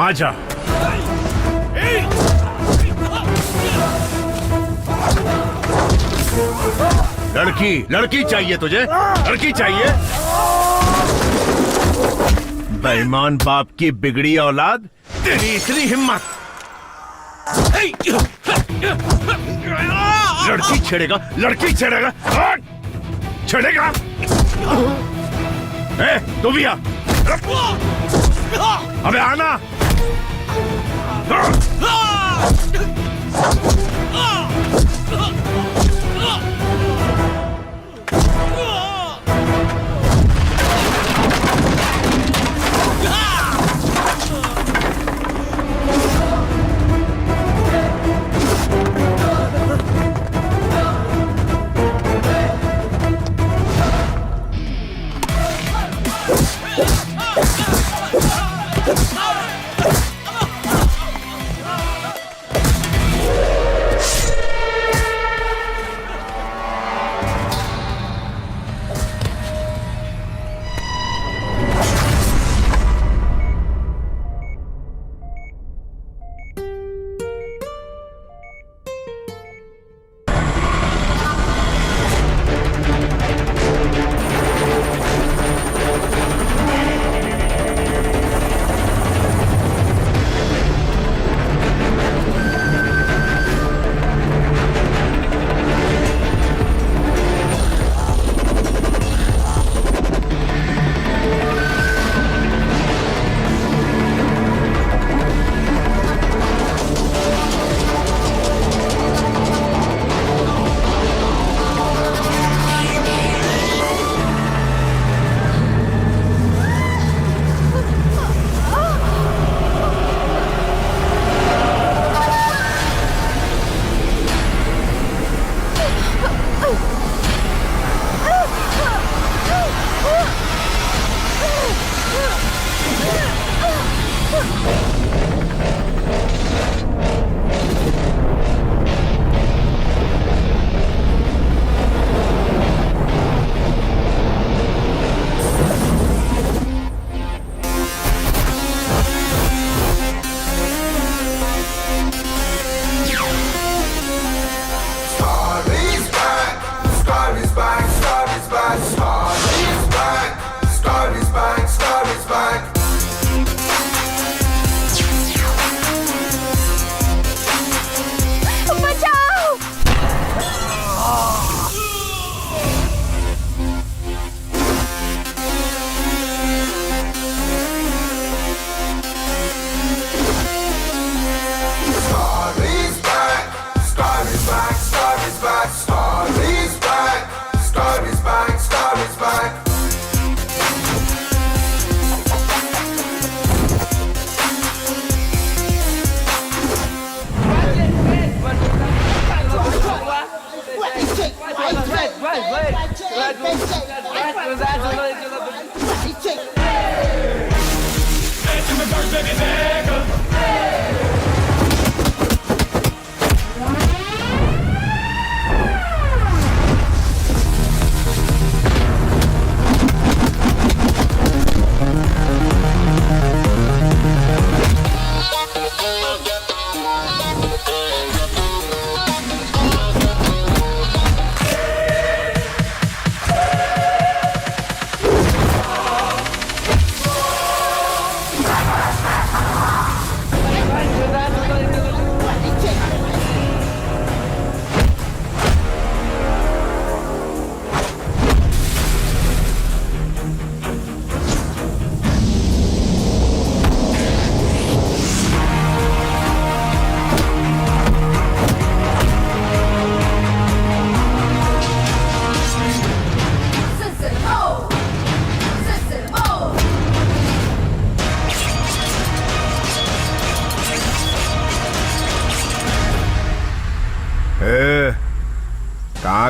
आजा। लड़की चाहिए तुझे? लड़की चाहिए? बेईमान बाप की बिगड़ी औलाद, तेरी इतनी हिम्मत! लड़की छेड़ेगा? छेड़ेगा? तू भी आ। अबे आना।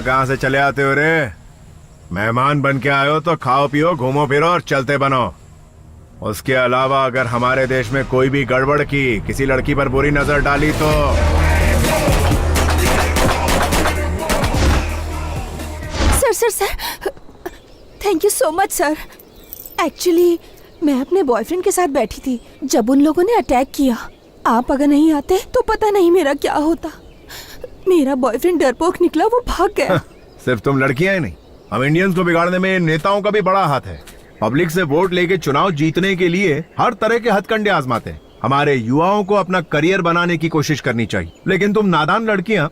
कहाँ से चले आते हो रे? मेहमान बन के आए हो तो खाओ पियो, घूमो फिरो और चलते बनो। उसके अलावा अगर हमारे देश में कोई भी गड़बड़ की, किसी लड़की पर बुरी नजर डाली तो sir thank you so much sir. Actually मैं अपने बॉयफ्रेंड के साथ बैठी थी जब उन लोगों ने अटैक किया। आप अगर नहीं आते तो पता नहीं मेरा क्या होता। मेरा बॉयफ्रेंड डरपोक निकला, वो भाग गया। सिर्फ तुम लड़कियां ही नहीं, हम इंडियंस को बिगाड़ने में नेताओं का भी बड़ा हाथ है। पब्लिक से वोट लेके चुनाव जीतने के लिए हर तरह के हथकंडे आजमाते हैं। हमारे युवाओं को अपना करियर बनाने की कोशिश करनी चाहिए, लेकिन तुम नादान लड़कियां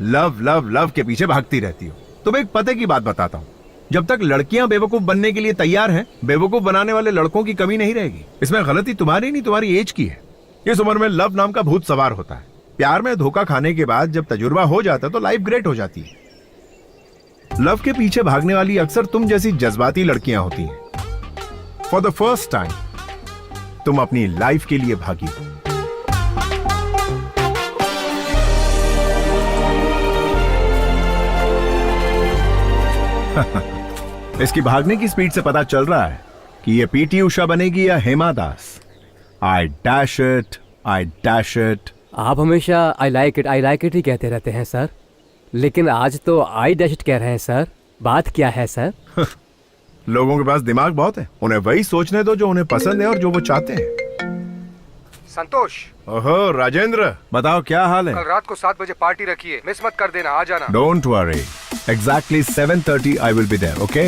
लव लव लव के पीछे भागती रहती हो। तुम एक पते की बात बताता हूँ, जब तक लड़कियां बेवकूफ बनने के लिए तैयार हैं, बेवकूफ बनाने वाले लड़कों की कमी नहीं रहेगी। इसमें गलती तुम्हारी नहीं, तुम्हारी एज की है। इस उम्र में लव नाम का भूत सवार होता है। प्यार में धोखा खाने के बाद जब तजुर्बा हो जाता है तो लाइफ ग्रेट हो जाती है। लव के पीछे भागने वाली अक्सर तुम जैसी जज्बाती लड़कियां होती हैं। फॉर द फर्स्ट टाइम तुम अपनी लाइफ के लिए भागी। इसकी भागने की स्पीड से पता चल रहा है कि ये पीटी उषा बनेगी या Hema Das. I dash it, I dash it. आप हमेशा आई लाइक इट ही कहते रहते हैं सर, लेकिन आज तो आई डैश इट कह रहे हैं सर। बात क्या है सर? लोगों के पास दिमाग बहुत है, उन्हें वही सोचने दो जो उन्हें पसंद है और जो वो चाहते हैं। संतोष, ओहो राजेंद्र, बताओ क्या हाल है? कल रात को 7 बजे पार्टी रखी है, मिस मत कर देना, आ जाना। Don't worry, exactly 7:30 I will be there, okay?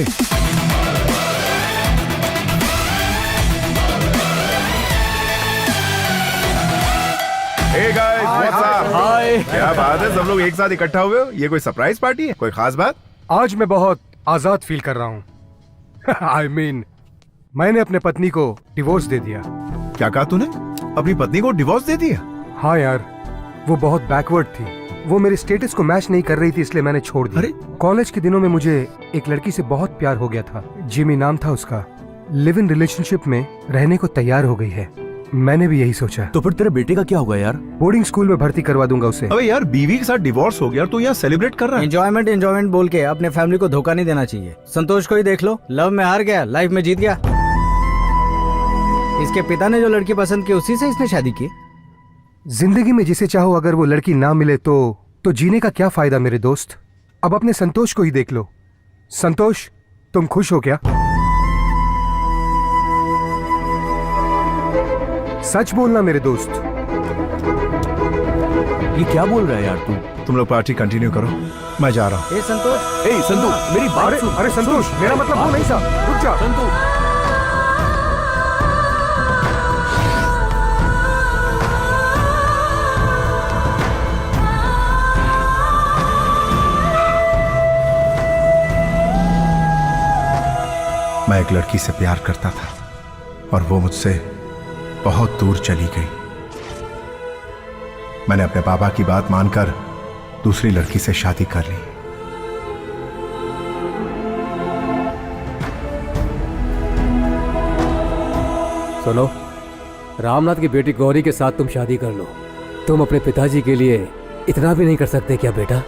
Hey guys, what's up? Hi. क्या बात है, सब लोग एक साथ इकट्ठा हुए हो? ये कोई सरप्राइज पार्टी है? कोई खास बात? आज मैं बहुत आजाद फील कर रहा हूँ। I mean, मैंने अपने पत्नी को डिवोर्स दे दिया। क्या कहा तूने? अपनी पत्नी को डिवोर्स दे दिया? हाँ यार, वो बहुत बैकवर्ड थी। वो मेरे स्टेटस को मैच नहीं कर रही थी, इसलिए मैंने छोड़ दिया। अरे? कॉलेज के दिनों में मुझे एक लड़की से बहुत प्यार हो गया था। जिमी नाम था उसका। लिव इन रिलेशनशिप में रहने को तैयार हो गई है। मैंने भी यही सोचा। तो फिर तेरे बेटे का क्या होगा यार? बोर्डिंग स्कूल में भर्ती करवा दूंगा उसे। अबे यार, बीवी के साथ डिवोर्स हो गया और तू यहाँ सेलिब्रेट कर रहा है? एंजॉयमेंट बोल के अपने फैमिली को धोखा नहीं देना चाहिए। संतोष को ही देख लो, लव में हार गया, लाइफ में जीत गया। इसके पिता ने जो लड़की पसंद की उसी से इसने शादी की। जिंदगी में जिसे चाहो अगर वो लड़की ना मिले तो जीने का क्या फायदा मेरे दोस्त। अब अपने संतोष को ही देख लो। संतोष, तुम खुश हो क्या? सच बोलना मेरे दोस्त। ये क्या बोल रहा है यार तू? तुम लोग पार्टी कंटिन्यू करो, मैं जा रहा हूँ। ए संतोष, ए संतू, मेरी बात सुन। अरे संतोष, मेरा मतलब वो नहीं था। रुक जा। संतू, मैं एक लड़की से प्यार करता था और वो मुझसे बहुत दूर चली गई। मैंने अपने पापा की बात मानकर दूसरी लड़की से शादी कर ली। सुनो, रामनाथ की बेटी गौरी के साथ तुम शादी कर लो। तुम अपने पिताजी के लिए इतना भी नहीं कर सकते क्या बेटा?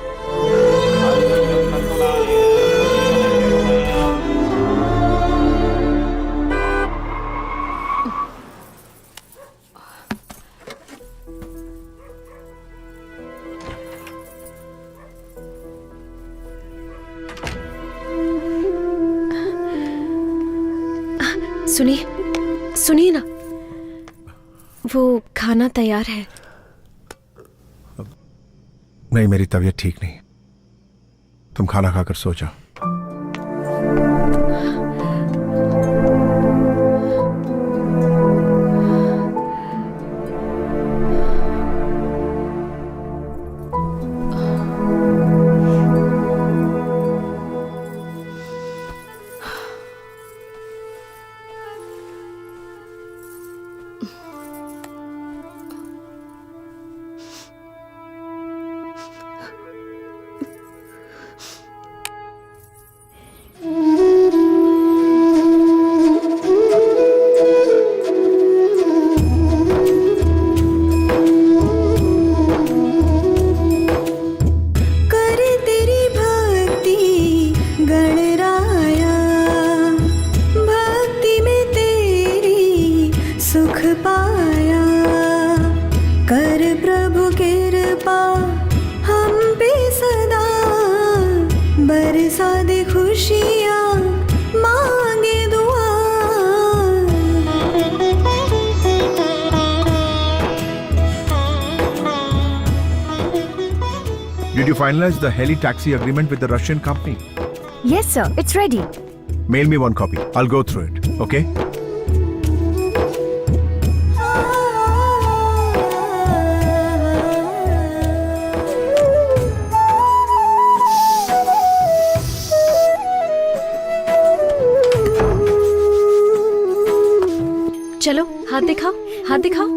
सुनिए ना, वो खाना तैयार है। नहीं, मेरी तबीयत ठीक नहीं। तुम खाना खाकर सो जाओ। Did you finalize the heli taxi agreement with the Russian company? Yes, sir. It's ready. Mail me one copy. I'll go through it. Okay? चलो हाथ दिखाओ, हाथ दिखाओ।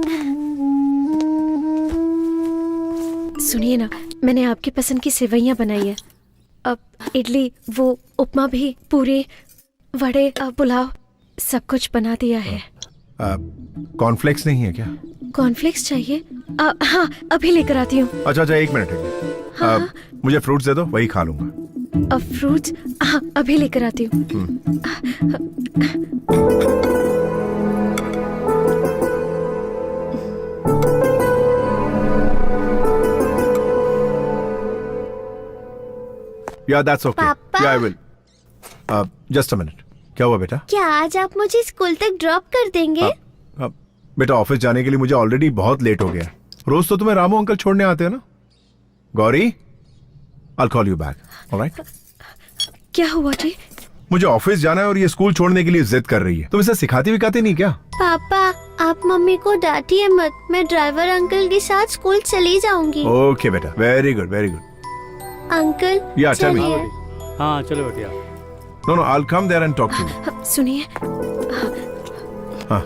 सुनिए ना, मैंने आपकी पसंद की सेवइयां बनाई है। अब इडली, वो उपमा भी, पूरी, वड़े, पुलाव, सब कुछ बना दिया है। कॉर्नफ्लेक्स नहीं है क्या? कॉर्नफ्लेक्स चाहिए? हाँ, अभी लेकर आती हूँ। अच्छा, एक मिनट। मुझे फ्रूट्स दे दो, वही खा लूंगा। अब फ्रूट्स? हाँ, अभी लेकर आती हूँ। Yeah, that's okay. पापा? Yeah, I will. Just a minute. क्या हुआ बेटा? क्या आज आप मुझे स्कूल तक ड्रॉप कर देंगे? बेटा, ऑफिस जाने के लिए मुझे ऑलरेडी बहुत लेट हो गया। रोज तो तुम्हें रामू अंकल छोड़ने आते हैं ना। Gauri, I'll call you back. All right? क्या हुआ जी? मुझे ऑफिस जाना है और ये स्कूल छोड़ने के लिए जिद कर रही है। तुम इसे सिखाती विखाती नहीं क्या? पापा, आप मम्मी को डांटिए मत। मैं ड्राइवर अंकल के साथ स्कूल चली जाऊंगी। ओके बेटा, very good, very good. Uncle, Yeah, tell me. चलिए। हाँ चलो बेटिया। No, I'll come there and talk to you. सुनिए, हाँ।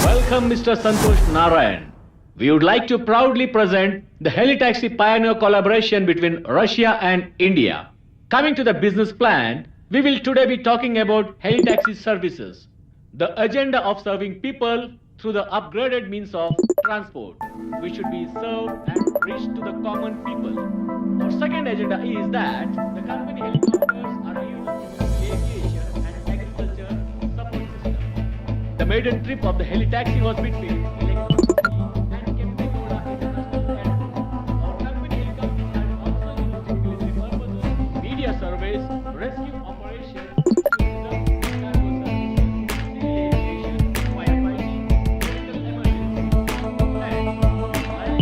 Welcome, Mr. Santosh Narayan. We would like to proudly present the Helitaxi Pioneer collaboration between Russia and India. Coming to the business plan, we will today be talking about Helitaxi services, the agenda of serving people through the upgraded means of transport, which should be served and reached to the common people. Our second agenda is that the company helicopters are used in aviation and agriculture support system. The maiden trip of the Helitaxi was between and Kempegowda International Airport. Our company helicopters are also used in military purposes, media surveys, rescue operations, tourism, cargo services, civil aviation, firefighting, medical emergency,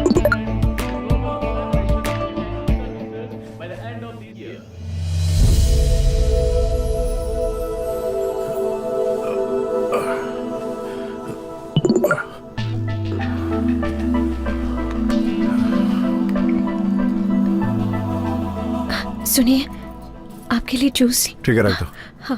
and global collaboration of services by the end of this year. सुनिए, आपके लिए juice. ठीक है, रख दो। हाँ।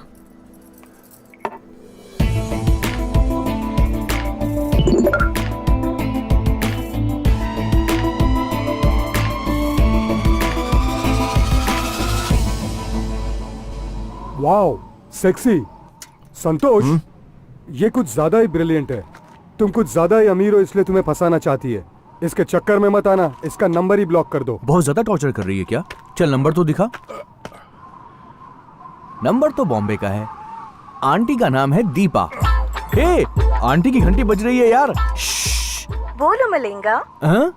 Wow, sexy. संतोष, ये कुछ ज्यादा ही ब्रिलियंट है। तुम कुछ ज्यादा ही अमीर हो, इसलिए तुम्हें फंसाना चाहती है। इसके चक्कर में मत आना, इसका नंबर ही ब्लॉक कर दो। बहुत ज्यादा टॉर्चर कर रही है क्या? चल नंबर तो दिखा। नंबर तो बॉम्बे का है। आंटी का नाम है दीपा। हे, आंटी की घंटी बज रही है यार। बोलो मलिंगा। हाँ?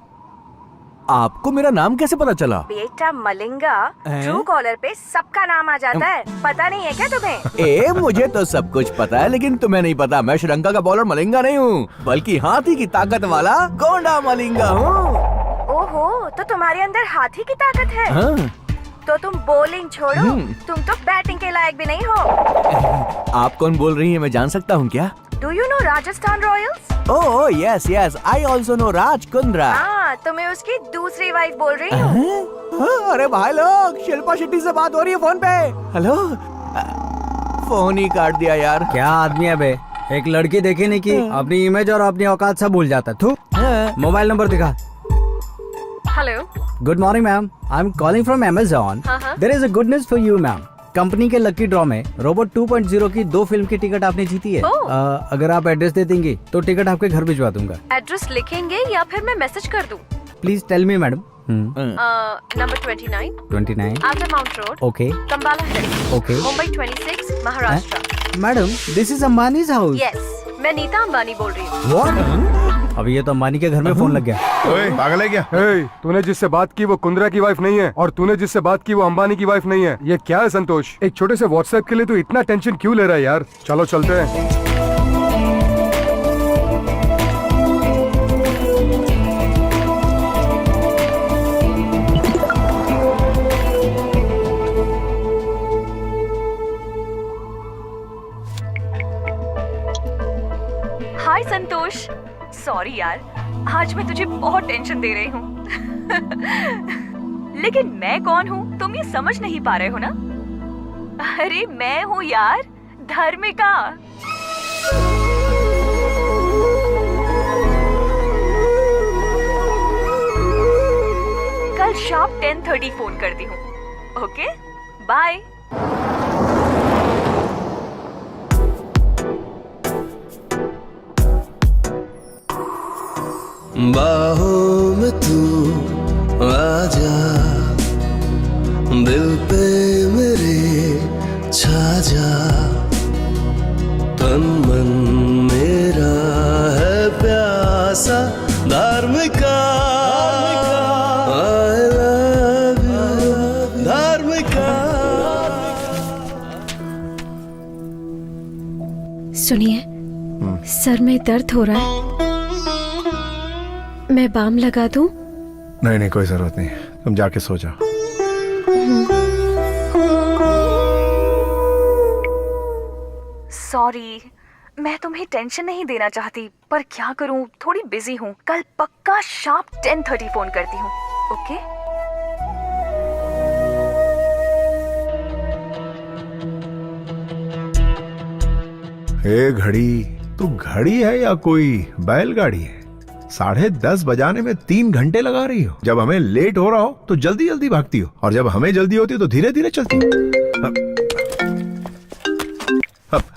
आपको मेरा नाम कैसे पता चला? बेटा मलिंगा, ट्रू कॉलर पे सबका नाम आ जाता है। पता नहीं है क्या तुम्हें? ए, मुझे तो सब कुछ पता है, लेकिन तुम्हें नहीं पता। मैं श्रीलंका का बॉलर मलिंगा नहीं हूँ, बल्कि हाथी की ताकत वाला गोंडा मलिंगा हूँ। ओहो, तो तुम्हारे अंदर हाथी की ताकत है। हाँ? तो तुम बॉलिंग छोड़ो, तुम तो बैटिंग के लायक भी नहीं हो। आप कौन बोल रही हैं, मैं जान सकता हूँ क्या? Do you know Rajasthan Royals? Oh yes yes, I also know Raj Kundra. हाँ, तो मैं उसकी दूसरी वाइफ बोल रही हूँ। अरे भाई लोग, शिल्पा शेट्टी से बात हो रही है फोन पे। हेलो, फोन ही काट दिया यार। क्या आदमी है बे, एक लड़की देखी नहीं की अपनी इमेज और अपनी औकात सब भूल जाता है। मोबाइल नंबर दिखा। Hello, good morning ma'am, I am calling from Amazon। There is a good news for you ma'am. Company के लकी ड्रॉ में रोबोट 2.0 की 2 फिल्म की टिकट आपने जीती है। अगर आप एड्रेस दे देंगी तो टिकट आपके घर भिजवा दूंगा। एड्रेस लिखेंगे या फिर मैं मैसेज कर दूं? Please tell me madam. Number 29 Altamount road, okay. Cumballa hills, okay. Mumbai 26, Maharashtra. Madam, this is Ambani's house. Yes, मैं नीता अंबानी बोल रही हूँ। व्हाट? अभी ये तो अंबानी के घर में फोन लग गया। ओए पागल है क्या? हे, तूने जिससे बात की वो कुंद्रा की वाइफ नहीं है और तूने जिससे बात की वो अंबानी की वाइफ नहीं है। ये क्या है संतोष? एक छोटे से व्हाट्सएप के लिए तू इतना टेंशन क्यों ले रहा है यार? चलो चलते हैं। हाय संतोष, सॉरी यार, आज मैं तुझे बहुत टेंशन दे रही हूँ। लेकिन मैं कौन हूँ तुम ये समझ नहीं पा रहे हो ना? अरे मैं हूँ यार, धर्मिका। कल शाम 10:30 फोन करती हूँ। Okay bye. बाहों में तू आजा, दिल पे मेरे छा जा, तन मन मेरा है प्यासा धार्मिका। I love you, धार्मिका। सुनिए, सर में दर्द हो रहा है, मैं बाम लगा दूं? नहीं नहीं, कोई जरूरत नहीं, तुम जाके सो जाओ। सॉरी, मैं तुम्हें टेंशन नहीं देना चाहती, पर क्या करूं, थोड़ी बिजी हूं। कल पक्का शार्प 10:30 फोन करती हूं। ओके? ए घड़ी, तू घड़ी है या कोई बैलगाड़ी है? 10:30 बजाने में 3 घंटे लगा रही हो। जब हमें लेट हो रहा हो तो जल्दी जल्दी भागती हो, और जब हमें जल्दी होती है तो धीरे धीरे चलती हो।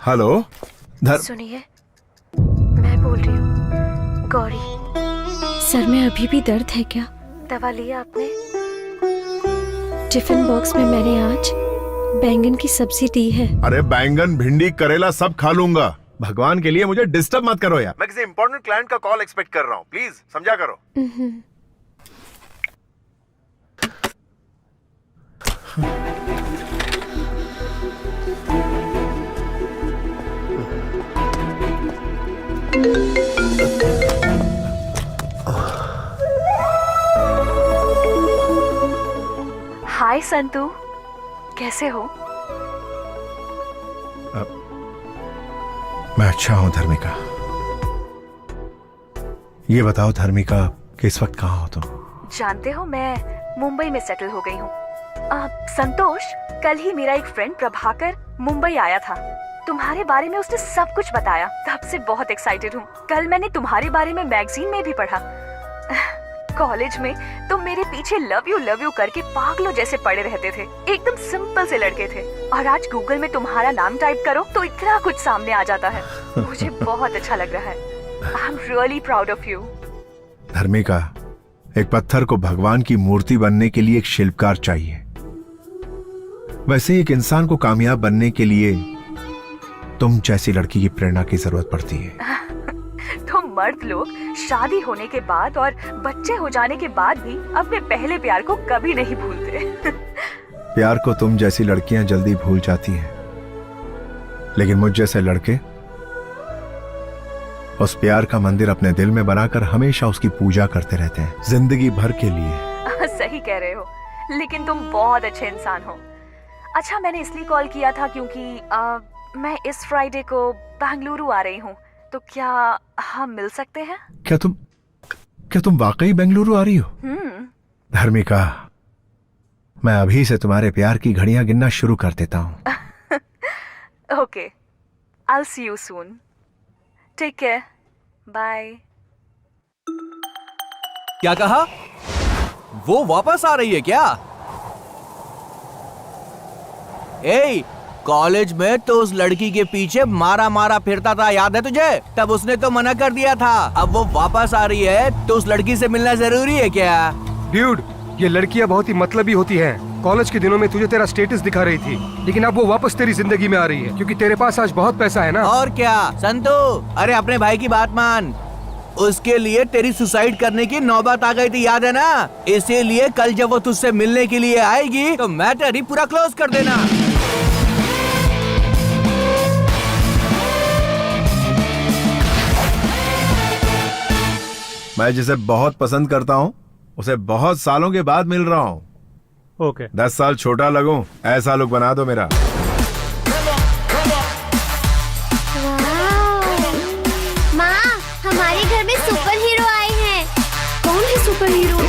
हेलो सुनिए, मैं बोल रही हूँ गौरी। सर में अभी भी दर्द है क्या? दवा लिया आपने? टिफिन बॉक्स में मैंने आज बैंगन की सब्जी दी है। अरे बैंगन, भिंडी, करेला सब खा लूंगा। भगवान के लिए मुझे डिस्टर्ब मत करो यार। मैं किसी इंपॉर्टेंट क्लाइंट का कॉल एक्सपेक्ट कर रहा हूँ, प्लीज समझा करो। हाय संतू, कैसे हो? मैं अच्छा हूं धर्मिका। ये बताओ धर्मिका, कि इस वक्त कहाँ हो तुम? जानते हो, मैं मुंबई में सेटल हो गई हूँ। संतोष, कल ही मेरा एक फ्रेंड प्रभाकर मुंबई आया था। तुम्हारे बारे में उसने सब कुछ बताया, तब से बहुत एक्साइटेड हूँ। कल मैंने तुम्हारे बारे में मैगजीन में भी पढ़ा। कॉलेज में तुम मेरे पीछे लव यू करके पागलों जैसे पड़े रहते थे। एकदम सिंपल से लड़के थे, और आज गूगल में तुम्हारा नाम टाइप करो तो इतना कुछ सामने आ जाता है। मुझे बहुत अच्छा लग रहा है। I am really proud of you. Dharmika, एक पत्थर को भगवान की मूर्ति बनने के लिए एक शिल्पकार चाहिए, वैसे एक इंसान को कामयाब बनने के लिए तुम जैसी लड़की की प्रेरणा की जरूरत पड़ती है। तो मर्द लोग शादी होने के बाद और बच्चे हो जाने के बाद भी अपने पहले प्यार को कभी नहीं भूलते। प्यार को तुम जैसी लड़कियां जल्दी भूल जाती हैं, लेकिन मुझ जैसे लड़के उस प्यार का मंदिर अपने दिल में बनाकर हमेशा उसकी पूजा करते रहते हैं, जिंदगी भर के लिए। सही कह रहे हो, लेकिन तुम बहुत अच्छे इंसान हो। अच्छा, मैंने इसलिए कॉल किया था क्योंकि मैं इस फ्राइडे को बेंगलुरु आ रही हूँ, तो क्या हम मिल सकते हैं? क्या तुम वाकई बेंगलुरु आ रही हो? धर्मिका, मैं अभी से तुम्हारे प्यार की घड़ियां गिनना शुरू कर देता हूँ। Okay, I'll see you soon. Take care. Bye. क्या कहा? वो वापस आ रही है क्या? ए, कॉलेज में तो उस लड़की के पीछे मारा फिरता था, याद है तुझे? तब उसने तो मना कर दिया था। अब वो वापस आ रही है तो उस लड़की से मिलना जरूरी है क्या? ड्यूड, ये लड़कियां बहुत ही मतलबी होती हैं। कॉलेज के दिनों में तुझे तेरा स्टेटस दिखा रही थी, लेकिन अब वो वापस तेरी जिंदगी में आ रही है क्योंकि तेरे पास आज बहुत पैसा है ना। और क्या संतू, अरे अपने भाई की बात मान। उसके लिए तेरी सुसाइड करने की नौबत आ गई थी, याद है ना? इसीलिए कल जब वो तुझसे मिलने के लिए आएगी तो मैटर ही पूरा क्लोज कर देना। मैं जिसे बहुत पसंद करता हूँ उसे बहुत सालों के बाद मिल रहा हूँ। ओके 10 साल छोटा लगूं ऐसा लुक बना दो मेरा। माँ, हमारे घर में सुपर हीरो आए हैं। कौन है सुपर हीरो?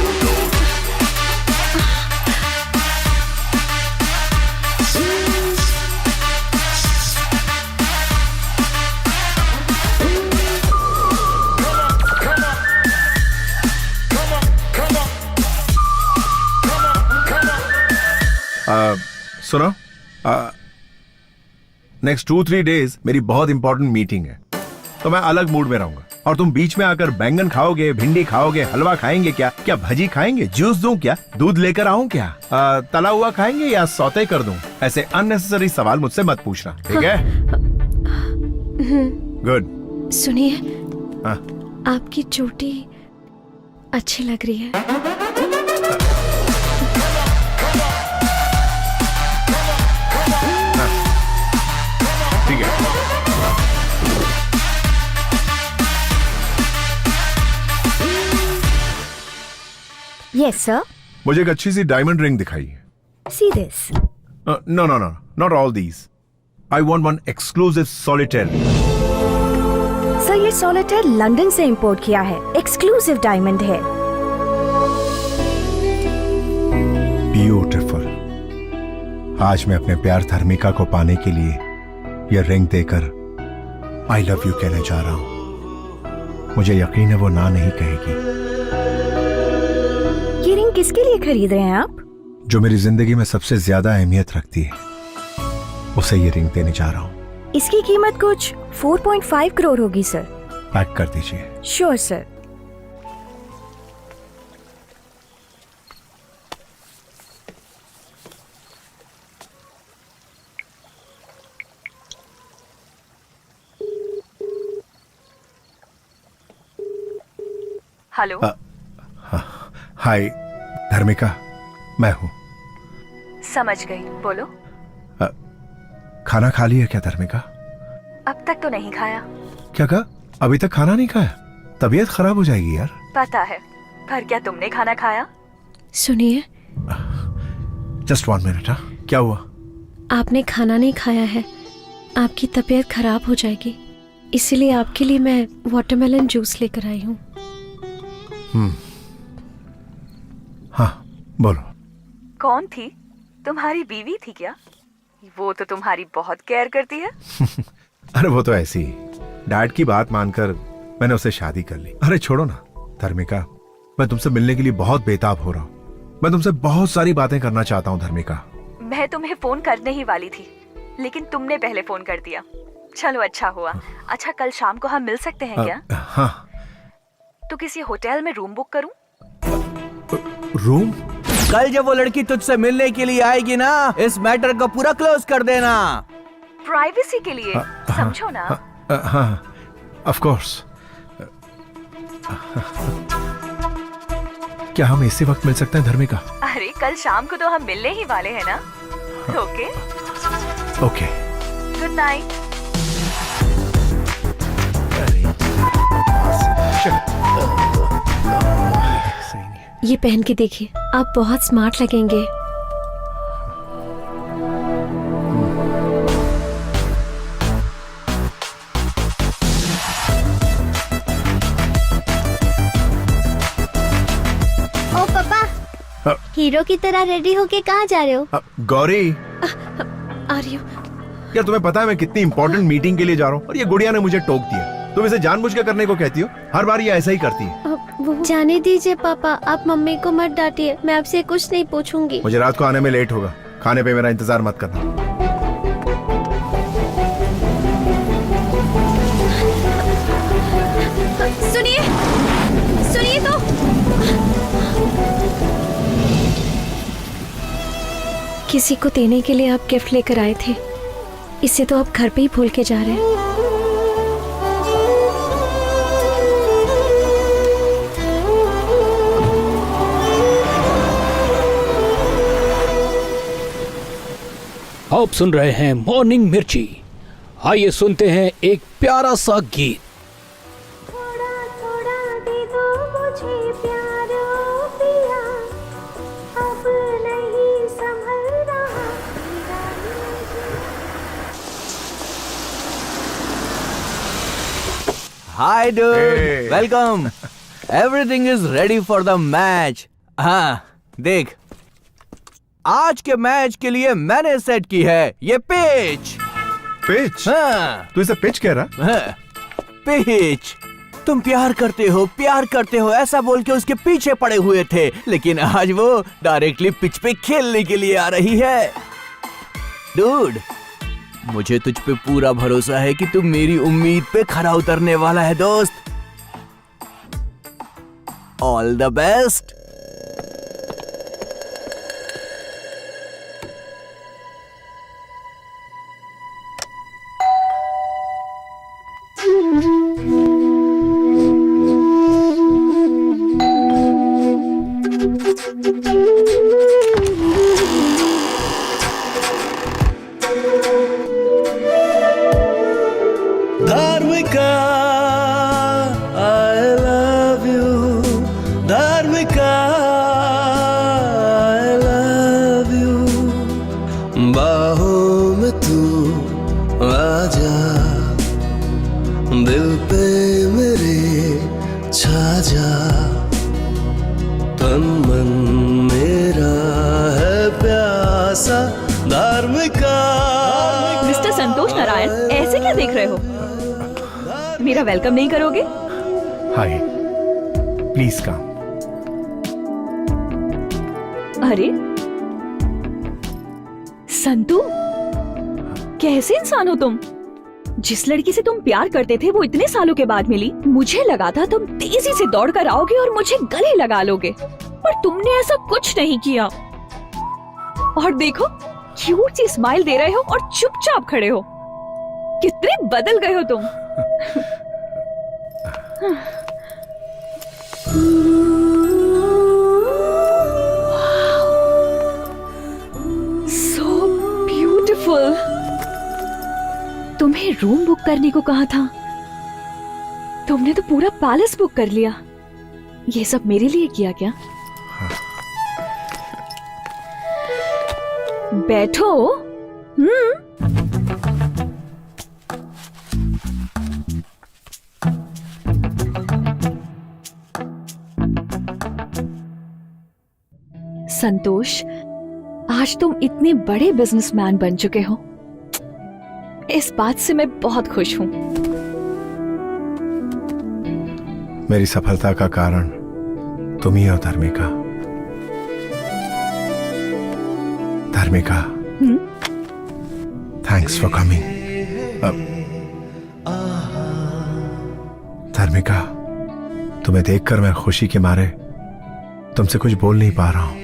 सुनो, नेक्स्ट 2-3 डेज मेरी बहुत इंपॉर्टेंट मीटिंग है, तो मैं अलग मूड में रहूंगा। और तुम बीच में आकर बैंगन खाओगे, भिंडी खाओगे, हलवा खाएंगे क्या? क्या भजी खाएंगे? जूस दूं क्या? दूध लेकर आऊं क्या? तला हुआ खाएंगे या सौते कर दूं? ऐसे अननेसेसरी सवाल मुझसे मत पूछना, ठीक है? गुड। सुनिए, हाँ। आपकी चोटी अच्छी लग रही है। ठीक है। Yes sir. मुझे एक अच्छी सी डायमंड रिंग दिखाइए। See this. No no no, not all these. I want one exclusive solitaire. Sir ये सॉलिटेयर लंदन से इंपोर्ट किया है, एक्सक्लूसिव डायमंड है। ब्यूटीफुल। आज मैं अपने प्यार धर्मिका को पाने के लिए यह रिंग देकर आई लव यू कहने जा रहा हूं। मुझे यकीन है वो ना नहीं कहेगी। ये रिंग किसके लिए खरीद रहे हैं आप? जो मेरी जिंदगी में सबसे ज्यादा अहमियत रखती है उसे ये रिंग देने जा रहा हूं। इसकी कीमत कुछ 4.5 करोड़ होगी सर। पैक कर दीजिए। Sure sir. हेलो। हाय धर्मिका, मैं हूं। समझ गई, बोलो। खाना खा लिया क्या धर्मिका? अब तक तो नहीं खाया। क्या कहा? अभी तक खाना नहीं खाया? तबीयत खराब हो जाएगी यार। पता है, पर क्या तुमने खाना खाया? सुनिए, जस्ट 1 मिनट। क्या हुआ? आपने खाना नहीं खाया है, आपकी तबीयत खराब हो जाएगी, इसीलिए आपके लिए मैं वाटरमेलन जूस लेकर आई हूँ। हाँ बोलो। कौन थी? तुम्हारी बीवी थी क्या? वो तो तुम्हारी बहुत केयर करती है। अरे वो तो ऐसी डैड की बात मानकर मैंने उससे शादी कर ली। अरे छोड़ो ना धर्मिका, मैं तुमसे मिलने के लिए बहुत बेताब हो रहा हूँ। मैं तुमसे बहुत सारी बातें करना चाहता हूँ धर्मिका। मैं तुम्हें फोन करने ही वाली थी, लेकिन तुमने पहले फोन कर दिया। चलो अच्छा हुआ। अच्छा, कल शाम को हम मिल सकते हैं क्या? हाँ। तो किसी होटल में रूम बुक करूं? रूम? कल जब वो लड़की तुझसे मिलने के लिए आएगी ना, इस मैटर को पूरा क्लोज कर देना। प्राइवेसी के लिए, समझो ना। हाँ, ऑफ कोर्स। क्या हम इसी वक्त मिल सकते हैं धर्मिका? अरे कल शाम को तो हम मिलने ही वाले हैं ना। Okay okay, good night. ये पहन के देखिए, आप बहुत स्मार्ट लगेंगे। ओ पापा, हीरो की तरह रेडी होके कहाँ जा रहे हो? गौरी, आ रही हूँ। क्या तुम्हें पता है मैं कितनी इंपॉर्टेंट मीटिंग के लिए जा रहा हूँ और ये गुड़िया ने मुझे टोक दिया? तुम इसे जानबूझ के करने को कहती हो? हर बार ये ऐसा ही करती है। जाने दीजिए पापा, आप मम्मी को मत डांटिए, मैं आपसे कुछ नहीं पूछूंगी। मुझे रात को आने में लेट होगा, खाने पे मेरा इंतजार मत करना। सुनिए, सुनिए तो। किसी को देने के लिए आप गिफ्ट लेकर आए थे, इसे तो आप घर पे ही भूल के जा रहे हैं। आप सुन रहे हैं मॉर्निंग मिर्ची। आइए सुनते हैं एक प्यारा सा गीत। थोड़ा थोड़ा दे दो मुझे प्यार ओ पिया, अब नहीं संभल रहा मेरा दिल। Hi dude, Hey. Welcome. Everything is ready for the match. हाँ देख, आज के मैच के लिए मैंने सेट की है ये पिच। पिच? हाँ, तू इसे पिच कह रहा? हाँ, पिच। तुम प्यार करते हो ऐसा बोल के उसके पीछे पड़े हुए थे, लेकिन आज वो डायरेक्टली पिच पे खेलने के लिए आ रही है। डूड, मुझे तुझ पे पूरा भरोसा है कि तू मेरी उम्मीद पे खरा उतरने वाला है दोस्त। All the best. Dharmika I love you, Dharmika I love you, बाहों में तू आजा, दिल पे मेरे छा जा, तन मन मेरा है प्यासा, धार्मिका। मिस्टर संतोष नारायण, ऐसे क्या देख रहे हो? मेरा वेलकम नहीं करोगे? हाय, प्लीज कम। अरे संतू, कैसे इंसान हो तुम? जिस लड़की से तुम प्यार करते थे वो इतने सालों के बाद मिली। मुझे लगा था तुम तेजी से दौड़ कर आओगे और मुझे गले लगा लोगे, पर तुमने ऐसा कुछ नहीं किया। और देखो, क्यूट सी स्माइल दे रहे हो और चुपचाप खड़े हो। कितने बदल गए हो तुम। So beautiful। तुम्हें रूम बुक करने को कहा था, तुमने तो पूरा पैलेस बुक कर लिया। ये सब मेरे लिए किया क्या? बैठो। संतोष, आज तुम इतने बड़े बिजनेसमैन बन चुके हो, इस बात से मैं बहुत खुश हूँ। मेरी सफलता का कारण तुम ही हो धार्मिका। धार्मिका, थैंक्स फॉर कमिंग। धार्मिका, तुम्हें देखकर मैं खुशी के मारे तुमसे कुछ बोल नहीं पा रहा हूं।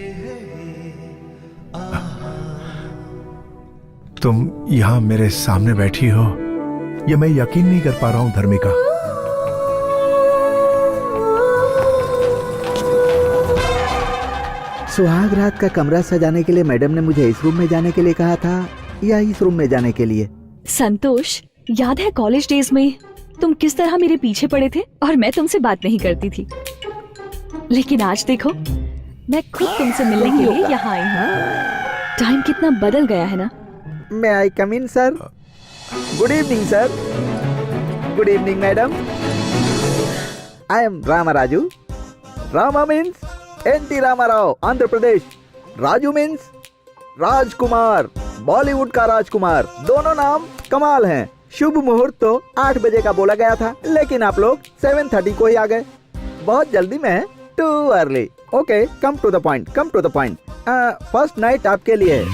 तुम यहां मेरे सामने बैठी हो, यह मैं यकीन नहीं कर पा रहा हूं धार्मिका। सुहाग रात का कमरा सजाने के लिए मैडम ने मुझे इस रूम में जाने के लिए कहा था या इस रूम में जाने के लिए? संतोष, याद है कॉलेज डेज में तुम किस तरह मेरे पीछे पड़े थे और मैं तुमसे बात नहीं करती थी, लेकिन आज देखो, मैं खुद तुमसे मिलने के लिए यहाँ आई हूँ। टाइम कितना बदल गया है ना। मैं I come in sir? Good evening sir. Good evening madam. I am Ramaraju. Rama means NT Ramarao, Andhra Pradesh. Raju means Rajkumar, Bollywood का राजकुमार। दोनों नाम कमाल हैं। शुभ मुहूर्त तो 8 बजे का बोला गया था, लेकिन आप लोग 7:30 को ही आ गए। बहुत जल्दी में too early. Okay, come to the point, come to the point. First night आपके लिए है,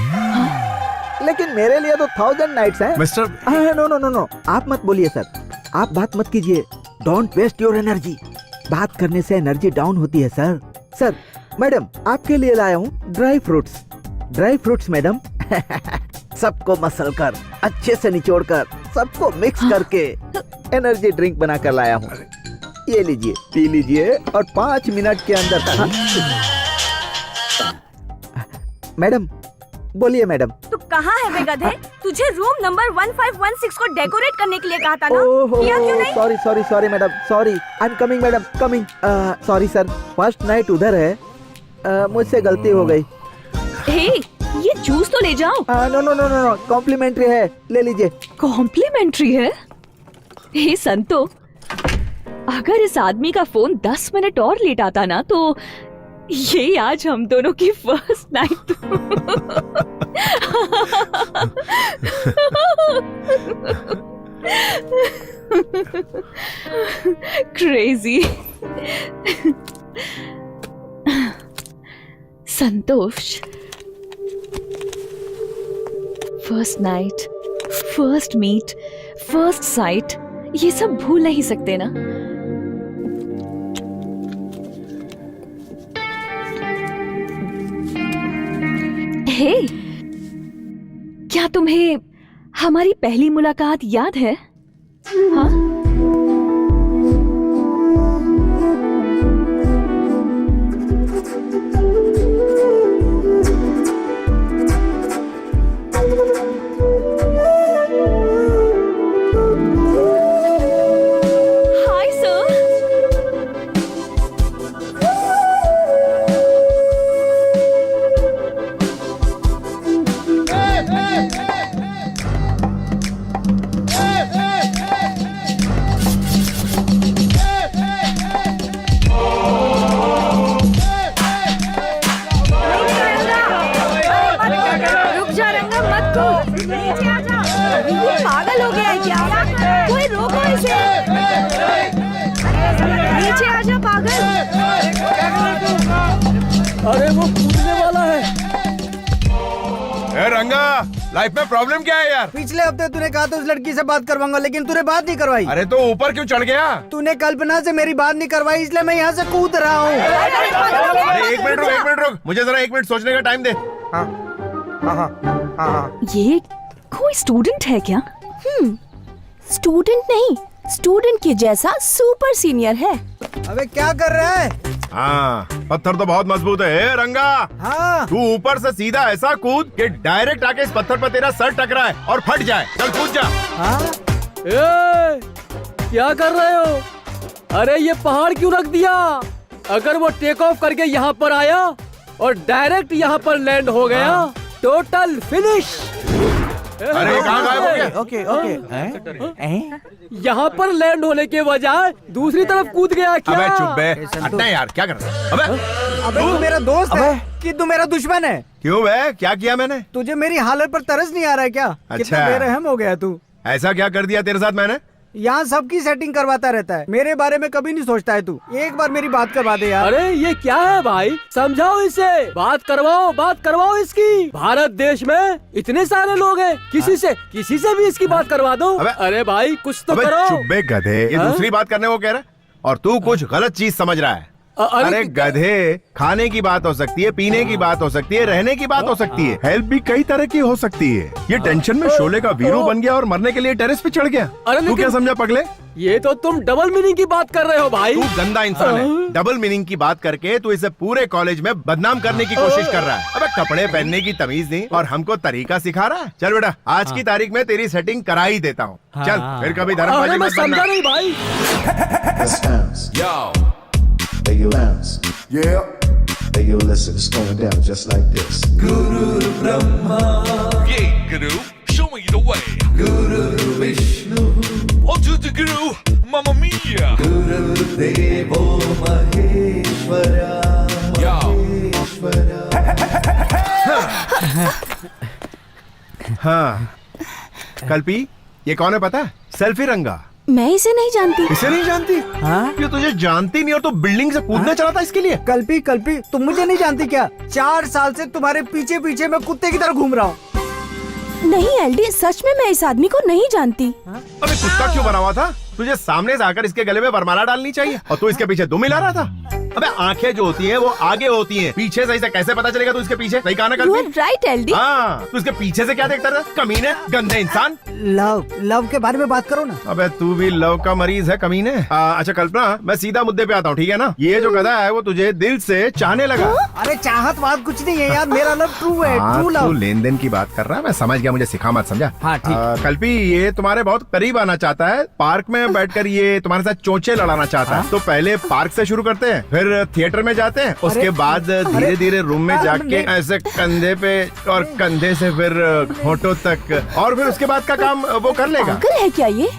लेकिन मेरे लिए तो 1000 नाइट्स हैं। Mister no no no no, आप मत बोलिए सर, आप बात मत कीजिए। Don't waste your energy. बात करने से एनर्जी डाउन होती है सर। सर, मैडम आपके लिए लाया हूँ dry fruits. Dry fruits madam. सबको मसल कर, अच्छे से निचोड़ कर, सबको मिक्स करके एनर्जी ड्रिंक बना कर लाया हूँ। ये लीजिए, पी लीजिए और 5 मिनट के अंदर। मैडम बोलिए मैडम। तू कहाँ है वे गधे? तुझे रूम नंबर 1516 को डेकोरेट करने के लिए कहा था ना? किया क्यों नहीं? Sorry sorry sorry madam, sorry. I am coming madam, coming. Sorry sir, first night उधर है, मुझसे गलती हो गई। हे, ये जूस तो ले जाओ। No no no no, complimentary है, ले लीजिए। कॉम्प्लीमेंट्री है? हे संतो, अगर इस आदमी का फोन 10 मिनट और लेट आता ना तो ये आज हम दोनों की first night. Crazy. Santosh, first night, first meet, first sight, ये सब भूल नहीं सकते ना। हे, क्या तुम्हें हमारी पहली मुलाकात याद है? हाँ? Hi sir. रुक जा रंगा, मत कूद। नीचे आ जा। ये पागल हो गया है क्या? कोई रोको इसे। नीचे आ जा पागल। अरे वो कूदने वाला है। ए रंगा, लाइफ में प्रॉब्लम क्या है यार? पिछले हफ्ते तूने कहा था उस लड़की से बात करवाऊंगा, लेकिन तूने बात नहीं करवाई। अरे तो ऊपर क्यों चढ़ गया? तूने कल्पना से मेरी बात नहीं करवाई, इसलिए मैं यहाँ से कूद रहा हूँ। अरे एक मिनट रुक, मुझे जरा 1 मिनट सोचने का टाइम दे। ये कोई स्टूडेंट है क्या? स्टूडेंट नहीं, स्टूडेंट के जैसा सुपर सीनियर है। अबे क्या कर रहा है? हाँ, पत्थर तो बहुत मजबूत है। ए, रंगा, हाँ। तू ऊपर से सीधा ऐसा कूद कि डायरेक्ट आके इस पत्थर पर तेरा सर टकराए और फट जाए। चल कूद जा। हाँ? ए, क्या कर रहे हो? अरे ये पहाड़ क्यों रख दिया? अगर वो टेक ऑफ करके यहाँ पर आया और डायरेक्ट यहाँ पर लैंड हो गया, टोटल फिनिश। अरे कहाँ गायब हो गया? Okay okay. यहाँ पर लैंड होने के बजाय दूसरी तरफ कूद गया क्या? अबे चुप बे, हटना यार, क्या कर रहा है? अबे तू मेरा दोस्त है कि तू मेरा दुश्मन है? क्यों बे, क्या किया मैंने? तुझे मेरी हालत पर तरस नहीं आ रहा है क्या? अच्छा। कितना बेरहम हो गया तू। ऐसा क्या कर दिया तेरे साथ मैंने? यहाँ सबकी सेटिंग करवाता रहता है, मेरे बारे में कभी नहीं सोचता है तू। एक बार मेरी बात करवा दे यार। अरे ये क्या है भाई, समझाओ इसे। बात करवाओ इसकी। भारत देश में इतने सारे लोग हैं, किसी से भी इसकी बात करवा दो। अरे भाई कुछ तो करो। चुप बे गधे, ये दूसरी बात करने को कह रहा है और तू कुछ गलत चीज समझ रहा है। अरे गधे, खाने की बात हो सकती है, पीने की बात हो सकती है, रहने की बात हो सकती है, हेल्प भी कई तरह की हो सकती है। ये टेंशन में शोले का वीरू बन गया और मरने के लिए टेरेस पे चढ़ गया। तू क्या समझा पगले? ये तो तुम डबल मीनिंग की बात कर रहे हो भाई। तू गंदा इंसान है। डबल मीनिंग की बात करके तू इसे पूरे कॉलेज में बदनाम करने की कोशिश कर रहा है। अबे कपड़े पहनने की तमीज नहीं और हमको तरीका सिखा रहा है। चल बेटा, आज की तारीख में तेरी सेटिंग करा ही देता हूँ। चल फिर कभी धर्मबाजी मत करना। नहीं भाई। Hey, you bounce. Yeah. Hey, you listen, it's going down just like this. Guru Brahma. Yeah, Guru, show me the way. Guru Vishnu. On to the Guru, Mamma Mia. Guru Devo Maheshwara. Maheshwara. हाँ, कल्पी, ये कौन है पता है? Selfie रंगा। मैं इसे नहीं जानती। इसे नहीं जानती? हाँ? ये तुझे जानती नहीं और तू बिल्डिंग से कूदने चला था इसके लिए? कल्पी तुम मुझे नहीं जानती क्या? 4 साल से तुम्हारे पीछे पीछे मैं कुत्ते की तरह घूम रहा हूँ। नहीं एलडी, सच में मैं इस आदमी को नहीं जानती। अबे कुत्ता क्यों बना हुआ था? तुझे सामने से आकर इसके गले में वरमाला डालनी चाहिए और तू इसके पीछे दुम मिला रहा था। अबे आंखें जो होती हैं वो आगे होती हैं, पीछे सही से कैसे पता चलेगा तू इसके पीछे? सही कहा ना यू कल? Are right LD. हाँ, तू इसके पीछे से क्या देखता रहा? कमीने, गंदे इंसान। लव के बारे में बात करो ना। अबे तू भी लव का मरीज है कमीने। अच्छा कल्पना, मैं सीधा मुद्दे पे आता हूँ, ठीक है ना? ये जो गधा है वो तुझे दिल से चाहने लगा। अरे चाहत बात कुछ नहीं है यार, मेरा लव ट्रू है, ट्रू तू लव। लेन देन की बात कर रहा है, मैं समझ गया, मुझे सिखा मत, समझा? हाँ, ठीक। कल्पी ये तुम्हारे बहुत करीब आना चाहता है, पार्क में बैठकर ये तुम्हारे साथ चोंचे लड़ाना चाहता है। तो पहले पार्क से शुरू करते हैं, फिर थिएटर में जाते हैं, उसके बाद धीरे धीरे रूम में जाके ऐसे कंधे पे और कंधे से फिर होठों तक, और फिर उसके बाद का काम वो कर लेगा। पागल है क्या ये?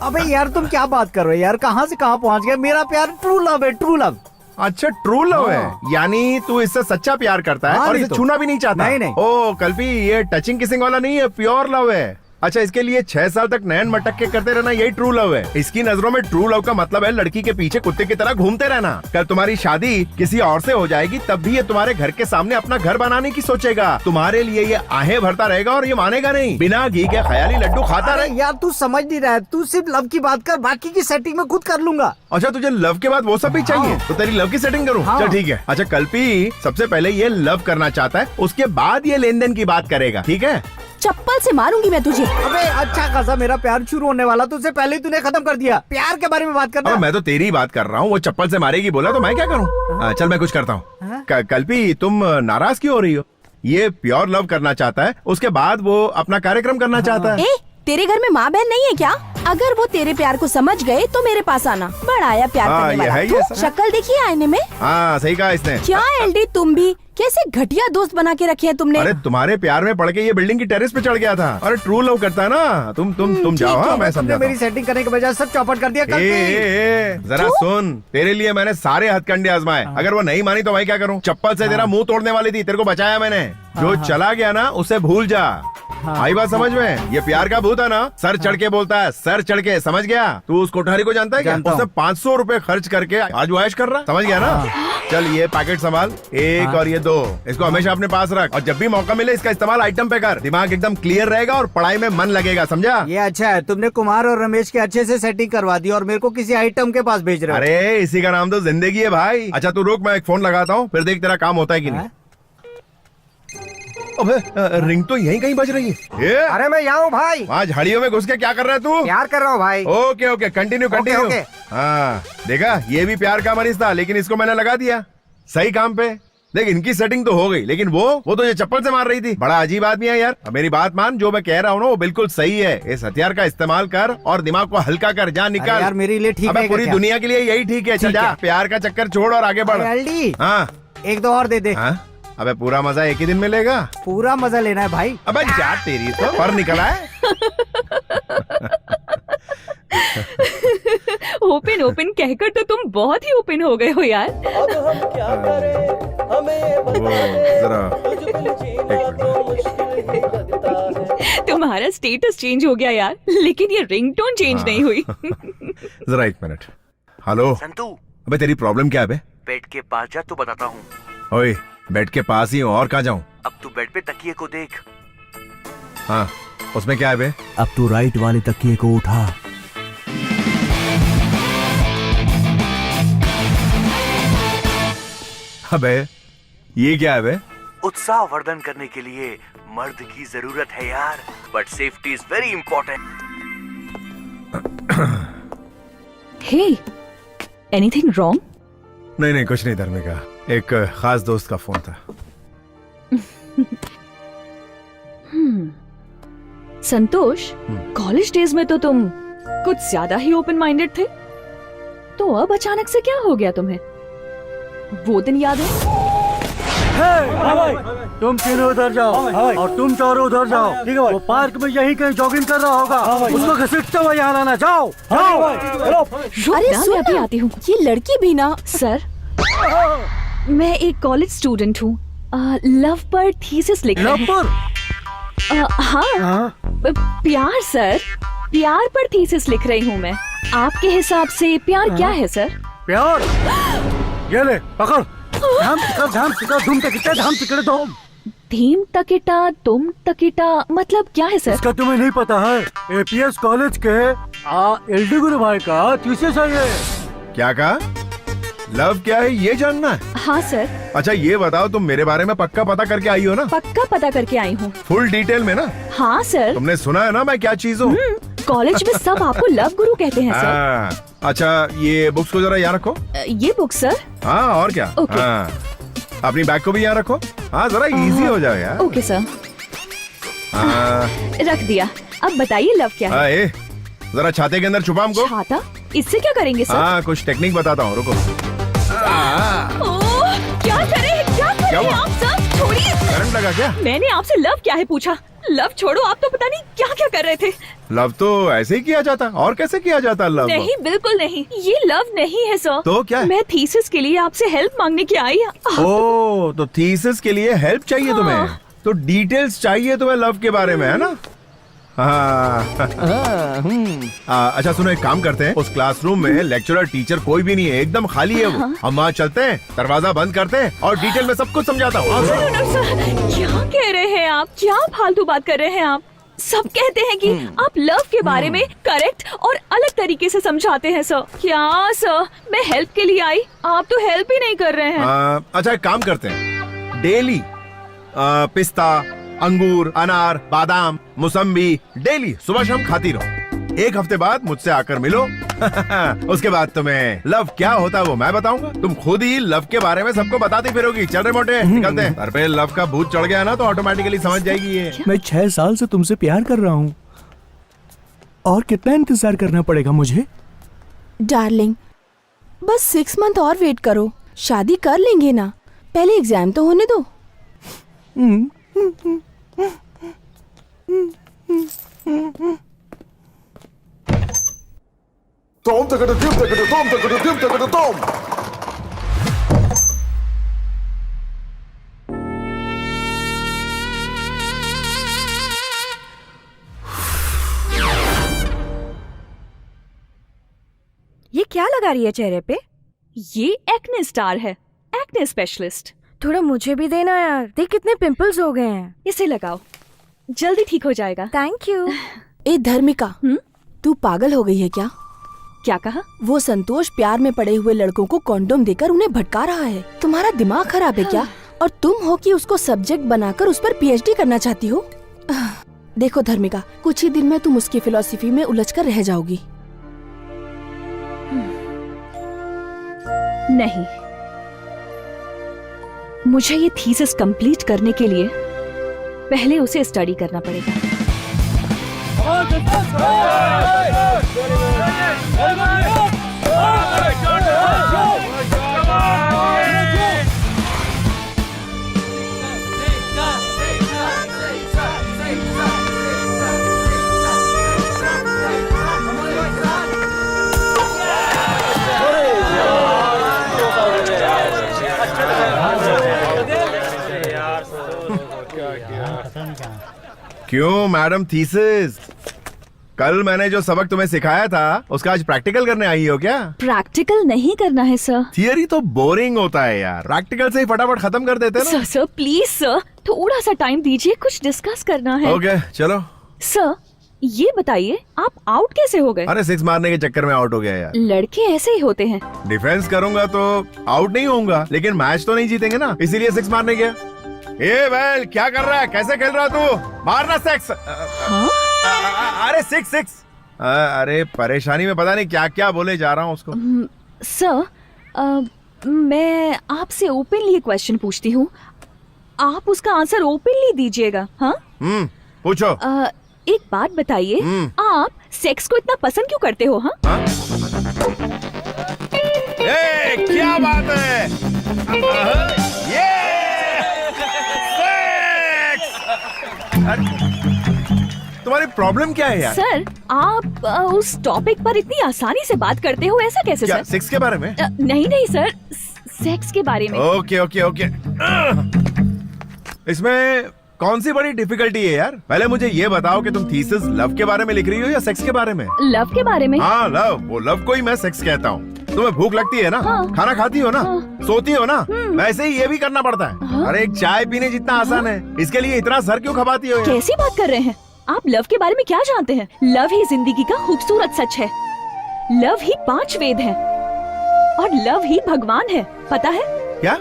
अबे यार तुम क्या बात कर रहे हो यार, कहाँ से कहाँ पहुँच गए? मेरा प्यार ट्रू लव है, ट्रू लव। अच्छा ट्रू लव है, यानी तू इससे सच्चा प्यार करता है हाँ, और नहीं इसे तो। छूना भी नहीं चाहता। नहीं, नहीं। ओ कल्पी, ये टचिंग किसिंग वाला नहीं है, प्योर लव है। अच्छा, इसके लिए 6 साल तक नैन मटक के करते रहना, यही ट्रू लव है। इसकी नजरों में ट्रू लव का मतलब है लड़की के पीछे कुत्ते की तरह घूमते रहना। कल तुम्हारी शादी किसी और से हो जाएगी, तब भी ये तुम्हारे घर के सामने अपना घर बनाने की सोचेगा। तुम्हारे लिए ये आहें भरता रहेगा और ये मानेगा नहीं। बिना घी के ख्याली लड्डू खाता अरे रहे। यार तू समझ नहीं रहा है, तू सिर्फ लव की बात कर, बाकी की सेटिंग में खुद कर लूंगा। अच्छा, तुझे लव के बाद वो सब भी चाहिए? तो तेरी लव की सेटिंग करूं? हाँ। चल ठीक है। अच्छा, कल्पी सबसे पहले ये लव करना चाहता है, उसके बाद ये लेन देन की बात करेगा, ठीक है? चप्पल से मारूंगी मैं तुझे। अबे अच्छा खासा मेरा प्यार शुरू होने वाला, तुझसे पहले ही तूने खत्म कर दिया। प्यार के बारे में बात करना। अब मैं तो तेरी बात कर रहा हूँ, वो चप्पल से मारेगी बोला तो मैं क्या करूँ? चल मैं कुछ करता हूँ। कल्पी तुम नाराज क्यों हो रही हो? ये प्योर लव करना चाहता है, उसके बाद वो अपना कार्यक्रम करना चाहता है। तेरे घर में माँ बहन नहीं है क्या? अगर वो तेरे प्यार को समझ गए तो मेरे पास आना। बड़ा आया प्यार हाँ, करने ये वाला। है, ये तू सब। शक्ल देखी आईने में? हाँ सही कहा इसने। क्या एलडी, तुम भी कैसे घटिया दोस्त बना के रखे हैं तुमने? अरे तुम्हारे प्यार में पड़ के ये बिल्डिंग की टेरेस पे चढ़ गया था। अरे ट्रू लव करता है ना। तुम जाओ, हाँ मैं समझा। मेरी सेटिंग करने के बजाय सब चौपट कर दिया। जरा सुन, तेरे लिए मैंने सारे हथकंडे आजमाए, अगर वो नहीं मानी तो मैं क्या करूँ? चप्पल से तेरा मुंह तोड़ने वाली थी, तेरे को बचाया मैंने। जो चला गया ना उसे भूल जा। आई बात समझ में? ये प्यार का भूत है ना, सर चढ़ के बोलता है, सर चढ़ के, समझ गया? तू उस कोठारी को जानता है क्या? उसने 500 रुपए खर्च करके आज वो ऐश कर रहा, समझ गया ना? चल ये पैकेट संभाल, एक और ये 2, इसको हमेशा अपने पास रख, और जब भी मौका मिले इसका इस्तेमाल आइटम पे कर। दिमाग एकदम क्लियर रहेगा और पढ़ाई में मन लगेगा, समझा? ये अच्छा है, तुमने कुमार और रमेश के अच्छे से सेटिंग करवा दी और मेरे को किसी आइटम के पास भेज रहे हो। अरे इसी का नाम तो जिंदगी है भाई। अच्छा तू रुक, मैं एक फोन लगाता हूँ, फिर देख तेरा काम होता है कि नहीं। अबे रिंग तो यहीं कहीं बज रही है। अरे मैं यहाँ हूँ भाई। वहाँ झाड़ियों में घुस के क्या कर रहा है तू? प्यार कर रहा हूँ भाई। Okay okay, continue continue. हाँ देखा, ये भी प्यार का मरीज था, लेकिन इसको मैंने लगा दिया सही काम पे। देख इनकी सेटिंग तो हो गई, लेकिन वो तो ये चप्पल से मार रही थी। बड़ा अजीब आदमी है यार। अब मेरी बात मान, जो मैं कह रहा हूँ ना वो बिल्कुल सही है। इस हथियार का इस्तेमाल कर और दिमाग को हल्का कर, जा निकाल। यार मेरे लिए ठीक है। पूरी दुनिया के लिए यही ठीक है। चल जा, प्यार का चक्कर छोड़ और आगे बढ़। हाँ 1-2 और दे दे। हाँ? अबे पूरा मजा एक ही दिन मिलेगा? पूरा मजा लेना है भाई। अबे जा तेरी तो पर निकला है। ओपन ओपन कहकर तो तुम बहुत ही ओपन हो गए हो यार। अब हम क्या करें, हमें जरा तुम्हारा स्टेटस चेंज हो गया यार, लेकिन ये रिंगटोन चेंज नहीं हुई। जरा 1 मिनट। हेलो संतू, अबे तेरी प्रॉब्लम क्या है बे? बेड के पास जा तो बताता हूँ। ओए बेड के पास ही हूँ, और कहाँ जाऊँ? अब तू बेड पे तकिए को देख। हाँ उसमें क्या है बे? अब तू राइट वाले तकिए को उठा। अबे ये क्या है बे? उत्साह वर्धन करने के लिए मर्द की जरूरत है यार, but safety is very important. Hey, anything wrong? नहीं कुछ नहीं धर्मिका, एक खास दोस्त का फोन था। संतोष, कॉलेज डेज में तो तुम कुछ ज्यादा ही ओपन माइंडेड थे, तो अब अचानक से क्या हो गया तुम्हें? वो दिन याद है? तुम तीनों उधर जाओ और तुम चारों उधर जाओ। ठीक है, वो पार्क में यही कहीं जॉगिंग कर रहा होगा, उसको घसीटते हुए यहाँ लाना। जाओ जाओ। अरे मैं अभी आती हूँ। ये लड़की भी ना। सर, मैं एक कॉलेज स्टूडेंट हूँ, लव पर थीसिस लिख रही हूँ। हाँ, प्यार सर, प्यार पर थीसिस लिख रही हूँ मैं। आपके हिसाब से प्यार क्या है सर? प्यार, ये ले पकड़। धाम टिकड़ धूम तकिटा धाम टिकड़ धूम। धीम तकिटा तुम तकिटा मतलब क्या है सर? इसका तुम्हें नहीं पता है? एपीएस कॉलेज के एलडी गुरु भाई का थीसिस है ये। क्या कहा? लव क्या है ये जानना है? हाँ सर, अच्छा ये बताओ, तुम मेरे बारे में पक्का पता करके आई हो ना? पक्का पता करके आई हूँ। फुल डिटेल में ना? हाँ सर। तुमने सुना है ना मैं क्या चीज हूँ? कॉलेज में सब आपको लव गुरु कहते हैं सर। हाँ, अच्छा ये बुक्स को जरा यहाँ रखो। ये बुक सर? हाँ और क्या। ओके। हाँ, अपनी बैग को भी यहाँ रखो। हाँ जरा इजी हो जाए यार। Okay sir. हाँ रख दिया। अब बताइए लव क्या है? ए, जरा छाते के अंदर छुपा हमको। छाता? इससे क्या करेंगे सर? हाँ कुछ टेक्निक बताता हूँ, रुको। क्या करे हुआ? आप सब? छोड़िए। करंट लगा क्या? मैंने आपसे लव क्या है पूछा। लव छोड़ो, आप तो पता नहीं क्या क्या कर रहे थे। लव तो ऐसे ही किया जाता, और कैसे किया जाता लव? नहीं बिल्कुल नहीं, ये लव नहीं है सर। तो क्या है? मैं थीसिस के लिए आपसे हेल्प मांगने की आई। ओ तो थीसिस के लिए हेल्प चाहिए तुम्हें, तो डिटेल्स चाहिए तुम्हें लव के बारे में, है ना? हाँ। अच्छा सुनो, एक काम करते हैं, उस क्लासरूम में लेक्चरर टीचर कोई भी नहीं है, एकदम खाली है वो। हम वहाँ चलते हैं, दरवाजा बंद करते हैं और डिटेल में सब कुछ समझाता हूँ। क्या कह रहे हैं आप? क्या फालतू बात कर रहे हैं आप? सब कहते हैं कि आप लव के बारे में करेक्ट और अलग तरीके से समझाते हैं सर। क्या सर, मैं हेल्प के लिए आई, आप तो हेल्प ही नहीं कर रहे हैं। अच्छा एक काम करते हैं, डेली पिस्ता, अंगूर, अनार, बादाम, मौसम्बी डेली सुबह शाम खाती रहो। एक हफ्ते बाद मुझसे आकर मिलो। उसके बाद तुम्हें लव क्या होता है वो मैं बताऊंगा। तुम खुद ही लव के बारे में सबको बताती फिरोगी। चल रहे मोटे, निकलते हैं। सर पे लव का भूत चढ़ गया ना तो ऑटोमेटिकली समझ जाएगी ये। मैं 6 साल से तुमसे प्यार कर रहा हूँ, और कितना इंतजार करना पड़ेगा मुझे? डार्लिंग, बस 6 मंथ और वेट करो, शादी कर लेंगे ना। पहले एग्जाम तो होने दो। ये क्या लगा रही है चेहरे पे? ये एक्ने स्टार है, एक्ने स्पेशलिस्ट। थोड़ा मुझे भी देना यार, देख कितने पिंपल्स हो गए हैं। इसे लगाओ, जल्दी ठीक हो जाएगा। Thank you. ए धर्मिका, तू पागल हो गई है क्या? क्या कहा? वो संतोष प्यार में पड़े हुए लड़कों को कॉन्डोम देकर उन्हें भटका रहा है। तुम्हारा दिमाग खराब है क्या? और तुम हो कि उसको सब्जेक्ट बनाकर उस पर पीएचडी करना चाहती हो? देखो धर्मिका, कुछ ही दिन में तुम उसकी फिलॉसफी में उलझकर रह जाओगी। नहीं, मुझे ये थीसिस कंप्लीट करने के लिए पहले उसे स्टडी करना पड़ेगा। क्यों मैडम थीसिस, कल मैंने जो सबक तुम्हें सिखाया था उसका आज प्रैक्टिकल करने आई हो क्या? प्रैक्टिकल नहीं करना है सर। थियरी तो बोरिंग होता है यार, प्रैक्टिकल से ही फटाफट खत्म कर देते हैं ना। सर प्लीज सर, थोड़ा सा टाइम दीजिए, कुछ डिस्कस करना है। ओके चलो। सर ये बताइए, आप आउट कैसे हो गए? अरे 6 मारने के चक्कर में आउट हो गया यार। लड़के ऐसे ही होते हैं। डिफेंस करूंगा तो आउट नहीं होऊंगा, लेकिन मैच तो नहीं जीतेंगे ना, इसीलिए 6 मारने गया। ए वेल, क्या कर रहा है, कैसे खेल रहा तू? मारना 6। अरे 6। अरे परेशानी में पता नहीं क्या क्या बोले जा रहा हूँ उसको। सर मैं आपसे ओपनली क्वेश्चन पूछती हूँ, आप उसका आंसर ओपनली दीजिएगा। हाँ पूछो। एक बात बताइए, आप सेक्स को इतना पसंद क्यों करते हो? हाँ क्या बात है, ये तुम्हारी प्रॉब्लम क्या है यार? सर आप उस टॉपिक पर इतनी आसानी से बात करते हो, ऐसा कैसे? क्या, सर सेक्स के बारे में? नहीं सर, सेक्स के बारे में। ओके। इसमें कौन सी बड़ी डिफिकल्टी है यार? पहले मुझे ये बताओ कि तुम थीसिस लव के बारे में लिख रही हो या सेक्स के बारे में? लव के बारे में। हाँ लव, वो लव को ही मैं सेक्स कहता हूँ। तुम्हें भूख लगती है ना? हाँ। खाना खाती हो ना? सोती हो ना? वैसे ही ये भी करना पड़ता है। अरे एक चाय पीने जितना आसान है, इसके लिए इतना सर क्यों खपाती हो यार? कैसी बात कर रहे हैं आप? लव के बारे में क्या जानते हैं? लव ही जिंदगी का खूबसूरत सच है। लव ही 5 वेद है। और लव ही भगवान है, पता है? क्या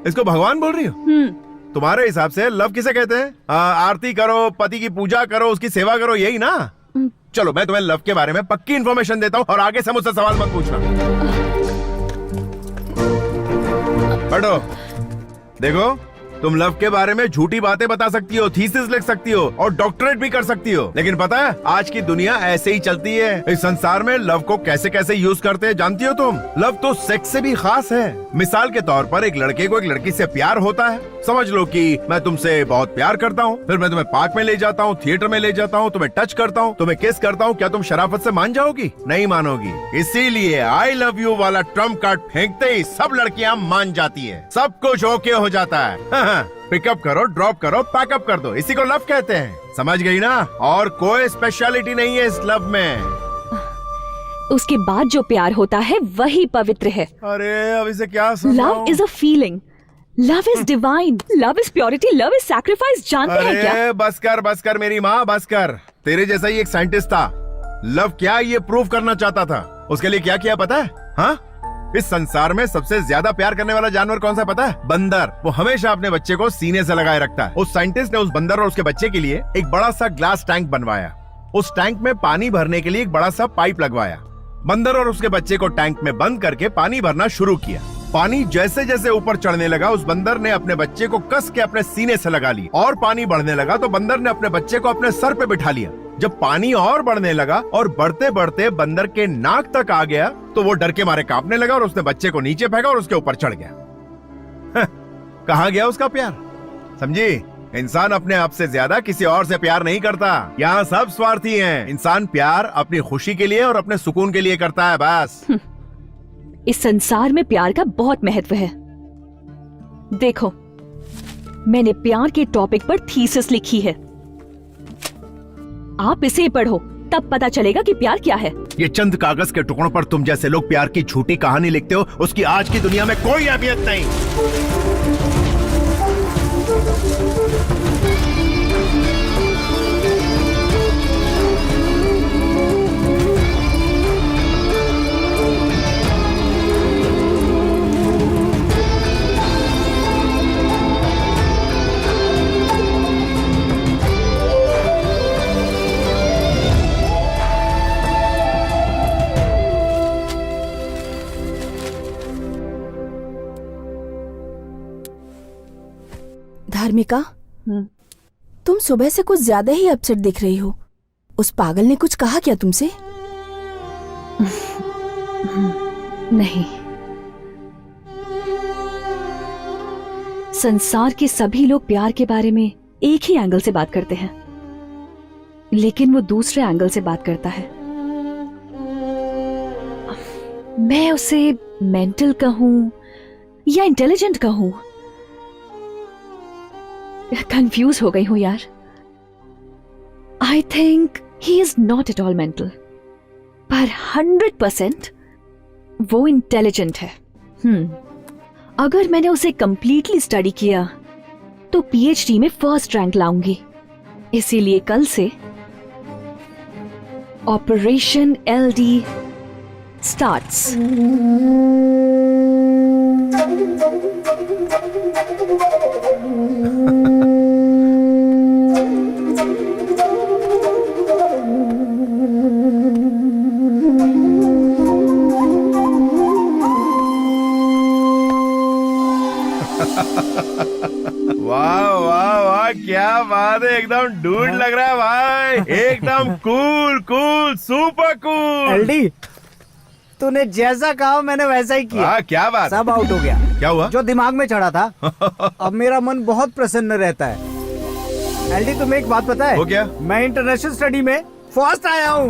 इसको भगवान बोल रही हो? तुम्हारे हिसाब से लव किसे कहते हैं? आरती करो, पति की पूजा करो, उसकी सेवा करो, यही ना? चलो मैं तुम्हें लव के बारे में पक्की इन्फॉर्मेशन देता हूँ और आगे से मुझसे सवाल मत पूछना। पढ़ो, देखो तुम लव के बारे में झूठी बातें बता सकती हो, थीसिस लिख सकती हो और डॉक्टरेट भी कर सकती हो, लेकिन पता है आज की दुनिया ऐसे ही चलती है। इस संसार में लव को कैसे कैसे यूज करते हैं जानती हो तुम? लव तो सेक्स से भी खास है। मिसाल के तौर पर एक लड़के को एक लड़की से प्यार होता है। समझ लो कि मैं तुमसे बहुत प्यार करता हूँ, फिर मैं तुम्हें पार्क में ले जाता हूँ, थिएटर में ले जाता हूँ, तुम्हें टच करता हूँ, तुम्हें किस करता हूँ, क्या तुम शराफत से मान जाओगी? नहीं मानोगी। इसीलिए आई लव यू वाला ट्रम्प कार्ड फेंकते ही सब लड़कियाँ मान जाती है, सब कुछ ओके हो जाता है। पिकअप करो, ड्रॉप करो, पैकअप कर दो, इसी को लव कहते हैं। समझ गई ना? और कोई स्पेशलिटी नहीं है इस लव में। उसके बाद जो प्यार होता है वही पवित्र है। अरे अब इसे क्या love is a feeling, love is divine, love is purity, love is sacrifice. जानते हैं क्या? अरे बस कर मेरी माँ, बस कर। तेरे जैसा ही एक साइंटिस्ट था, लव क्या ये प्रूव करना चाहता था। उसके लिए क्या किया पता है? हाँ, इस संसार में सबसे ज्यादा प्यार करने वाला जानवर कौन सा पता है? बंदर। वो हमेशा अपने बच्चे को सीने से लगाए रखता है। उस साइंटिस्ट ने उस बंदर और उसके बच्चे के लिए एक बड़ा सा ग्लास टैंक बनवाया। उस टैंक में पानी भरने के लिए एक बड़ा सा पाइप लगवाया। बंदर और उसके बच्चे को टैंक में बंद करके पानी भरना शुरू किया। पानी जैसे जैसे ऊपर चढ़ने लगा, उस बंदर ने अपने बच्चे को कस के अपने सीने से लगा ली और पानी बढ़ने लगा तो बंदर ने अपने बच्चे को अपने सर पे बिठा लिया। जब पानी और बढ़ने लगा और बढ़ते बढ़ते बंदर के नाक तक आ गया तो वो डर के मारे कांपने लगा और उसने बच्चे को नीचे फेंका और उसके ऊपर चढ़ गया। कहाँ गया उसका प्यार? समझी? इंसान अपने आप से ज्यादा किसी और से प्यार नहीं करता। यहाँ सब स्वार्थी हैं। इंसान प्यार अपनी खुशी के लिए और अपने सुकून के लिए करता है, बस। इस संसार में प्यार का बहुत महत्व है। देखो, मैंने प्यार के टॉपिक पर थीसिस लिखी है, आप इसे पढ़ो, तब पता चलेगा कि प्यार क्या है। ये चंद कागज के टुकड़ों पर तुम जैसे लोग प्यार की झूठी कहानी लिखते हो, उसकी आज की दुनिया में कोई अहमियत नहीं। धार्मिका, तुम सुबह से कुछ ज्यादा ही अपसेट दिख रही हो। उस पागल ने कुछ कहा क्या तुमसे? नहीं, संसार के सभी लोग प्यार के बारे में एक ही एंगल से बात करते हैं, लेकिन वो दूसरे एंगल से बात करता है। मैं उसे मेंटल कहूं या इंटेलिजेंट कहूं, कंफ्यूज हो गई हूं यार। I think he is not at all mental, पर 100% वो इंटेलिजेंट है। अगर मैंने उसे कंप्लीटली स्टडी किया तो पीएचडी में फर्स्ट रैंक लाऊंगी। इसीलिए कल से ऑपरेशन एलडी स्टार्ट्स। वाह वाह वाह, क्या बात है, एकदम डूड लग रहा है भाई, एकदम cool cool, super cool. LD, तूने जैसा कहा मैंने वैसा ही किया। क्या बात? सब आउट हो गया। क्या हुआ? जो दिमाग में चढ़ा था। अब मेरा मन बहुत प्रसन्न रहता है। एलडी, तुम्हें एक बात पता है? वो क्या? मैं इंटरनेशनल स्टडी में फर्स्ट आया हूँ।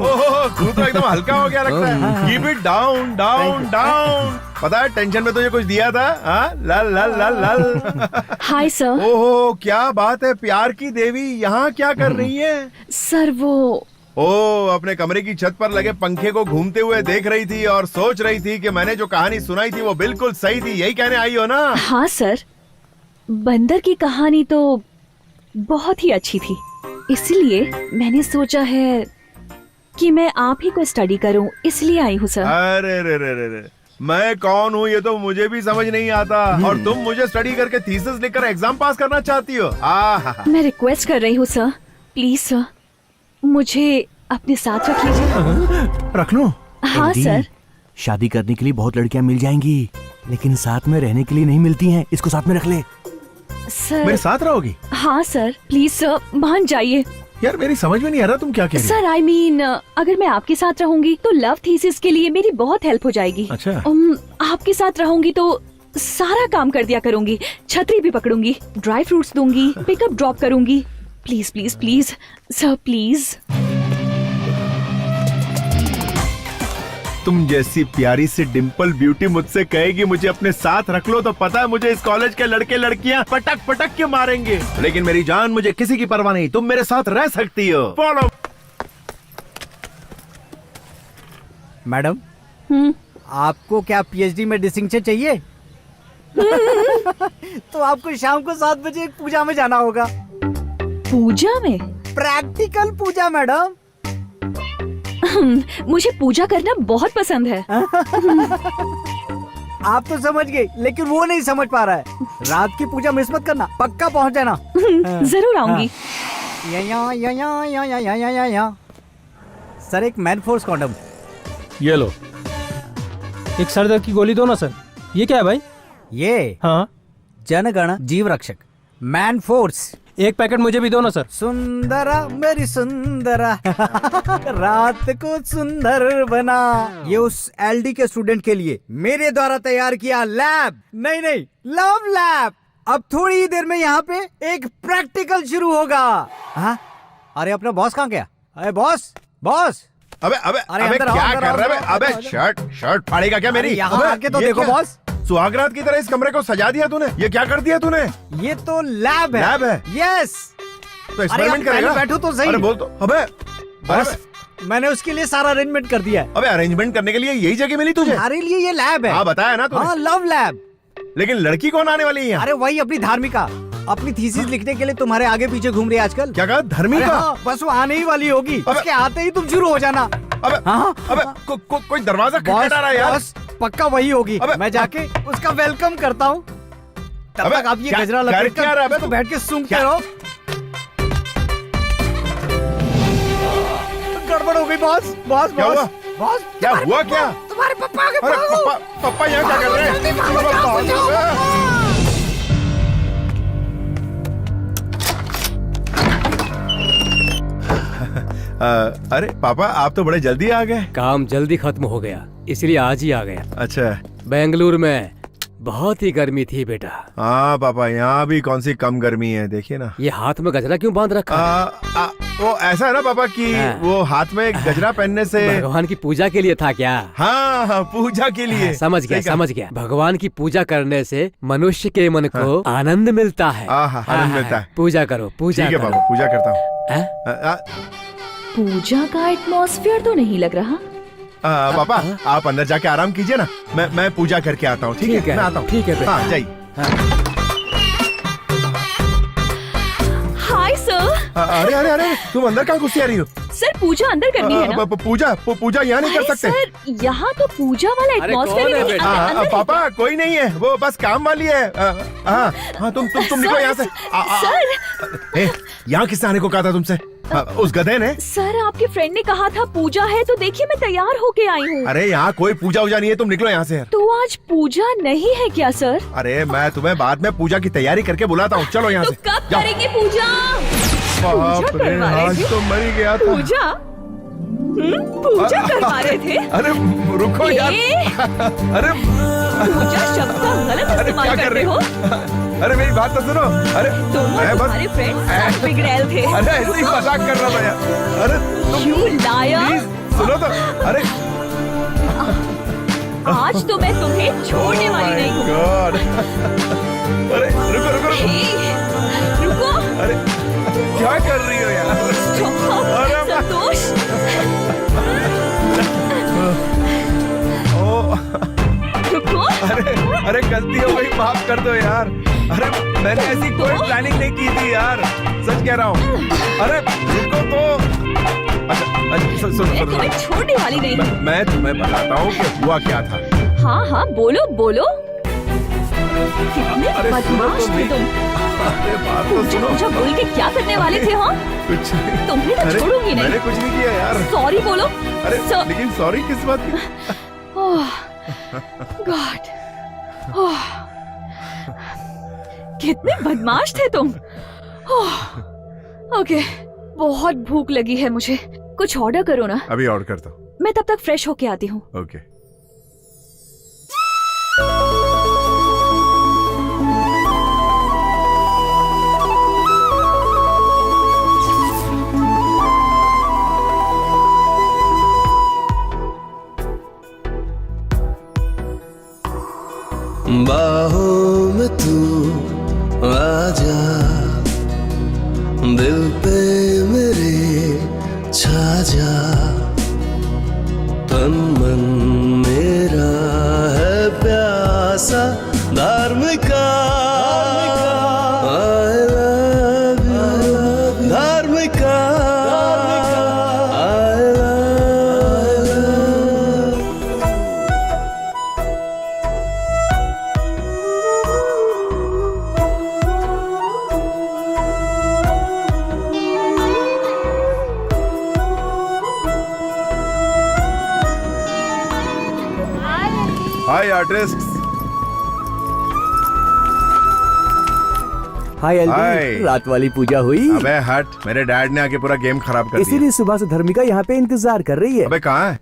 तू तो एकदम हल्का हो गया लगता है। Keep it down down down. पता है टेंशन में तुझे कुछ दिया था? लल लल लल लल। Hi sir. ओहो, क्या बात है, प्यार की देवी यहाँ क्या कर रही है? सर वो अपने कमरे की छत पर लगे पंखे को घूमते हुए देख रही थी और सोच रही थी कि मैंने जो कहानी सुनाई थी वो बिल्कुल सही थी, यही कहने आई हो ना? हाँ सर, बंदर की कहानी तो बहुत ही अच्छी थी, इसलिए मैंने सोचा है कि मैं आप ही को स्टडी करूं, इसलिए आई हूँ सर। अरे रे रे रे रे, मैं कौन हूँ ये तो मुझे भी समझ नहीं आता, और तुम मुझे स्टडी करके थीसिस लिखकर एग्जाम पास करना चाहती हो। मैं रिक्वेस्ट कर रही हूँ सर, प्लीज सर, मुझे अपने साथ रख लीजिए। रख लो। हाँ एंडी, सर। शादी करने के लिए बहुत लड़कियां मिल जाएंगी, लेकिन साथ में रहने के लिए नहीं मिलती हैं। इसको साथ में रख ले। सर मेरे साथ रहोगी? हाँ सर, प्लीज सर, मान जाइए। यार मेरी समझ में नहीं आ रहा तुम क्या कह रही हो। सर आई मीन अगर मैं आपके साथ रहूंगी तो लव थीसिस के लिए मेरी बहुत हेल्प हो जाएगी। अच्छा। आपके साथ रहूंगी तो सारा काम कर दिया करूंगी, छतरी भी पकड़ूंगी, ड्राई फ्रूट्स दूंगी, पिकअप ड्रॉप करूंगी। Please please please sir, please. तुम जैसी प्यारी सी डिम्पल ब्यूटी मुझसे कहेगी मुझे अपने साथ रख लो, तो पता है मुझे इस कॉलेज के लड़के लड़कियां पटक पटक के मारेंगे। लेकिन मेरी जान, मुझे किसी की परवाह नहीं, तुम मेरे साथ रह सकती हो। फॉलो। मैडम, आपको क्या पीएचडी में डिस्टिंक्शन चाहिए? तो आपको शाम को 7 बजे एक पूजा में जाना होगा। पूजा में? प्रैक्टिकल पूजा मैडम। मुझे पूजा करना बहुत पसंद है। आप तो समझ गए, लेकिन वो नहीं समझ पा रहा है। रात की पूजा मिस मत करना, पक्का पहुंच जाना। जरूर आऊंगी। सर एक मैन फोर्स कॉन्डम। ये लो, एक सर दर्द की गोली दो ना सर। ये क्या है भाई? ये हाँ, जनगण जीव रक्षक मैन फोर्स। एक पैकेट मुझे भी दो ना सर। सुंदरा मेरी सुंदरा रात को सुंदर बना। ये उस एलडी के स्टूडेंट के लिए मेरे द्वारा तैयार किया लैब, नहीं लव लैब। अब थोड़ी ही देर में यहाँ पे एक प्रैक्टिकल शुरू होगा। हाँ? अरे अपना बॉस कहाँ गया? अरे बॉस। अबे क्या कर रहा है? अबे शर्ट फाड़ेगा क्या मेरी? यहाँ आके तो देखो बॉस। सुहागरात की तरह इस कमरे को सजा दिया तूने। ये क्या कर दिया तूने? ये तो लैब है। लैब है? यस। तो एक्सपेरिमेंट करेगा? बैठो तो सही। अरे बोल तो। अबे बॉस, मैंने उसके लिए सारा अरेंजमेंट कर दिया है। अबे अरेंजमेंट करने के लिए यही जगह मिली तुझे? तुम्हारे लिए ये लैब है। हाँ बताया ना तूने। हाँ, लव लैब। लेकिन लड़की कौन आने वाली है यहाँ? अरे वही अपनी धार्मिका, अपनी थीसिस लिखने के लिए तुम्हारे आगे पीछे घूम रही है आजकल। क्या कहा? धर्मिका? हाँ, बस वो आने ही वाली होगी। उसके आते ही तुम शुरू हो जाना। अबे कोई दरवाजा खटखटा रहा है यार। बस पक्का वही होगी। मैं जाके उसका वेलकम करता हूँ। तब तक आप ये गजरा लपेट कर तो बैठ के सूंघते रहो। गड़बड़ हो गई बॉस। क्या हुआ? क्या तुम्हारे पप्पा के पप्पा यहाँ क्या कर रहे हैं? अरे पापा, आप तो बड़े जल्दी आ गए। काम जल्दी खत्म हो गया, इसलिए आज ही आ गया। अच्छा। बेंगलुरु में बहुत ही गर्मी थी बेटा। हाँ पापा, यहाँ भी कौन सी कम गर्मी है, देखिए ना। ये हाथ में गजरा क्यों बांध रखा है? वो ऐसा है ना पापा कि वो हाथ में गजरा पहनने से भगवान की पूजा के लिए था क्या? हाँ, पूजा के लिए। समझ गया। भगवान की पूजा करने से मनुष्य के मन को आनंद मिलता है। आनंद मिलता है। पूजा करो, पूजा ठीक है पापा, पूजा करता हूँ। पूजा का एटमॉस्फेयर तो नहीं लग रहा। पापा आप अंदर जाके आराम कीजिए ना, मैं पूजा करके आता हूँ। ठीक है, मैं आता हूँ। ठीक है। हाँ जाइए। Hi sir. अरे तुम अंदर कहाँ घुसी आ रही हो? सर पूजा अंदर करनी है ना। पूजा यहाँ नहीं कर सकते सर, यहाँ तो पूजा वाला एटमॉस्फेयर नहीं है। पापा कोई नहीं है, वो बस काम वाली है। हाँ तुम निकलो यहाँ से। सर यहाँ किसने आने को कहा था तुमसे? उस गधे ने। सर आपके फ्रेंड ने कहा था पूजा है, तो देखिए मैं तैयार होके आई हूँ। अरे यहाँ कोई पूजा वूजा नहीं है, तुम निकलो यहाँ से। तो आज पूजा नहीं है क्या सर? अरे मैं तुम्हें बाद में पूजा की तैयारी करके बुलाता हूँ, चलो यहाँ से। कब करेंगे पूजा? बाप रे, आज तो मर ही गया था। पूजा करवा रहे थे? अरे रुको यार। अरे पूजा शब्द का गलत इस्तेमाल कर रहे हो। अरे मेरी बात तो सुनो। अरे तुम्हारे फ्रेंड्स बिगड़ैल थे। अरे ऐसे ही मजाक कर रहा था यार। अरे You liar! सुनो तो। अरे आज तो मैं तुम्हें छोड़ने वाली नहीं हूँ। अरे रुको। रुको। अरे क्या कर रही हो यार? संतोष। रुको। अरे गलती हो गई, माफ कर दो यार। अरे मैंने ऐसी कोई प्लानिंग नहीं की थी यार, सच कह रहा हूँ। अरे रुको तो। अच्छा सुनो। मैं तुम्हें छोड़ने वाली नहीं हूँ। मैं तुम्हें बताता हूँ कि हुआ क्या था। हाँ हाँ बोलो बोलो। कितने बदमाश थे तुम। अरे बात तो सुनो। मुझे बोल के क्या करने वाले थे? हाँ कुछ नहीं। तुम्हें तो अरे, छोड़ूंगी नहीं। मैंने कुछ नहीं किया यार। सॉरी बोलो। अरे लेकिन सॉरी किस बात की? गॉड, कितने बदमाश थे तुम। ओके, बहुत भूख लगी है मुझे, कुछ ऑर्डर करो ना। अभी ऑर्डर करता हूँ। मैं तब तक फ्रेश होके आती हूँ। ओके। बाहों में तू आजा, दिल पे मेरे छा जा, तन मन मेरा है प्यासा Dharmika. I love you, Dharmika. I love you। Hi artist. Hi hi. Elvin, रात वाली पूजा हुई? अबे हट, मेरे डैड ने आके पूरा गेम खराब कर दिया। इसीलिए सुबह से धर्मिका यहाँ पे इंतजार कर रही है। अबे कहाँ है?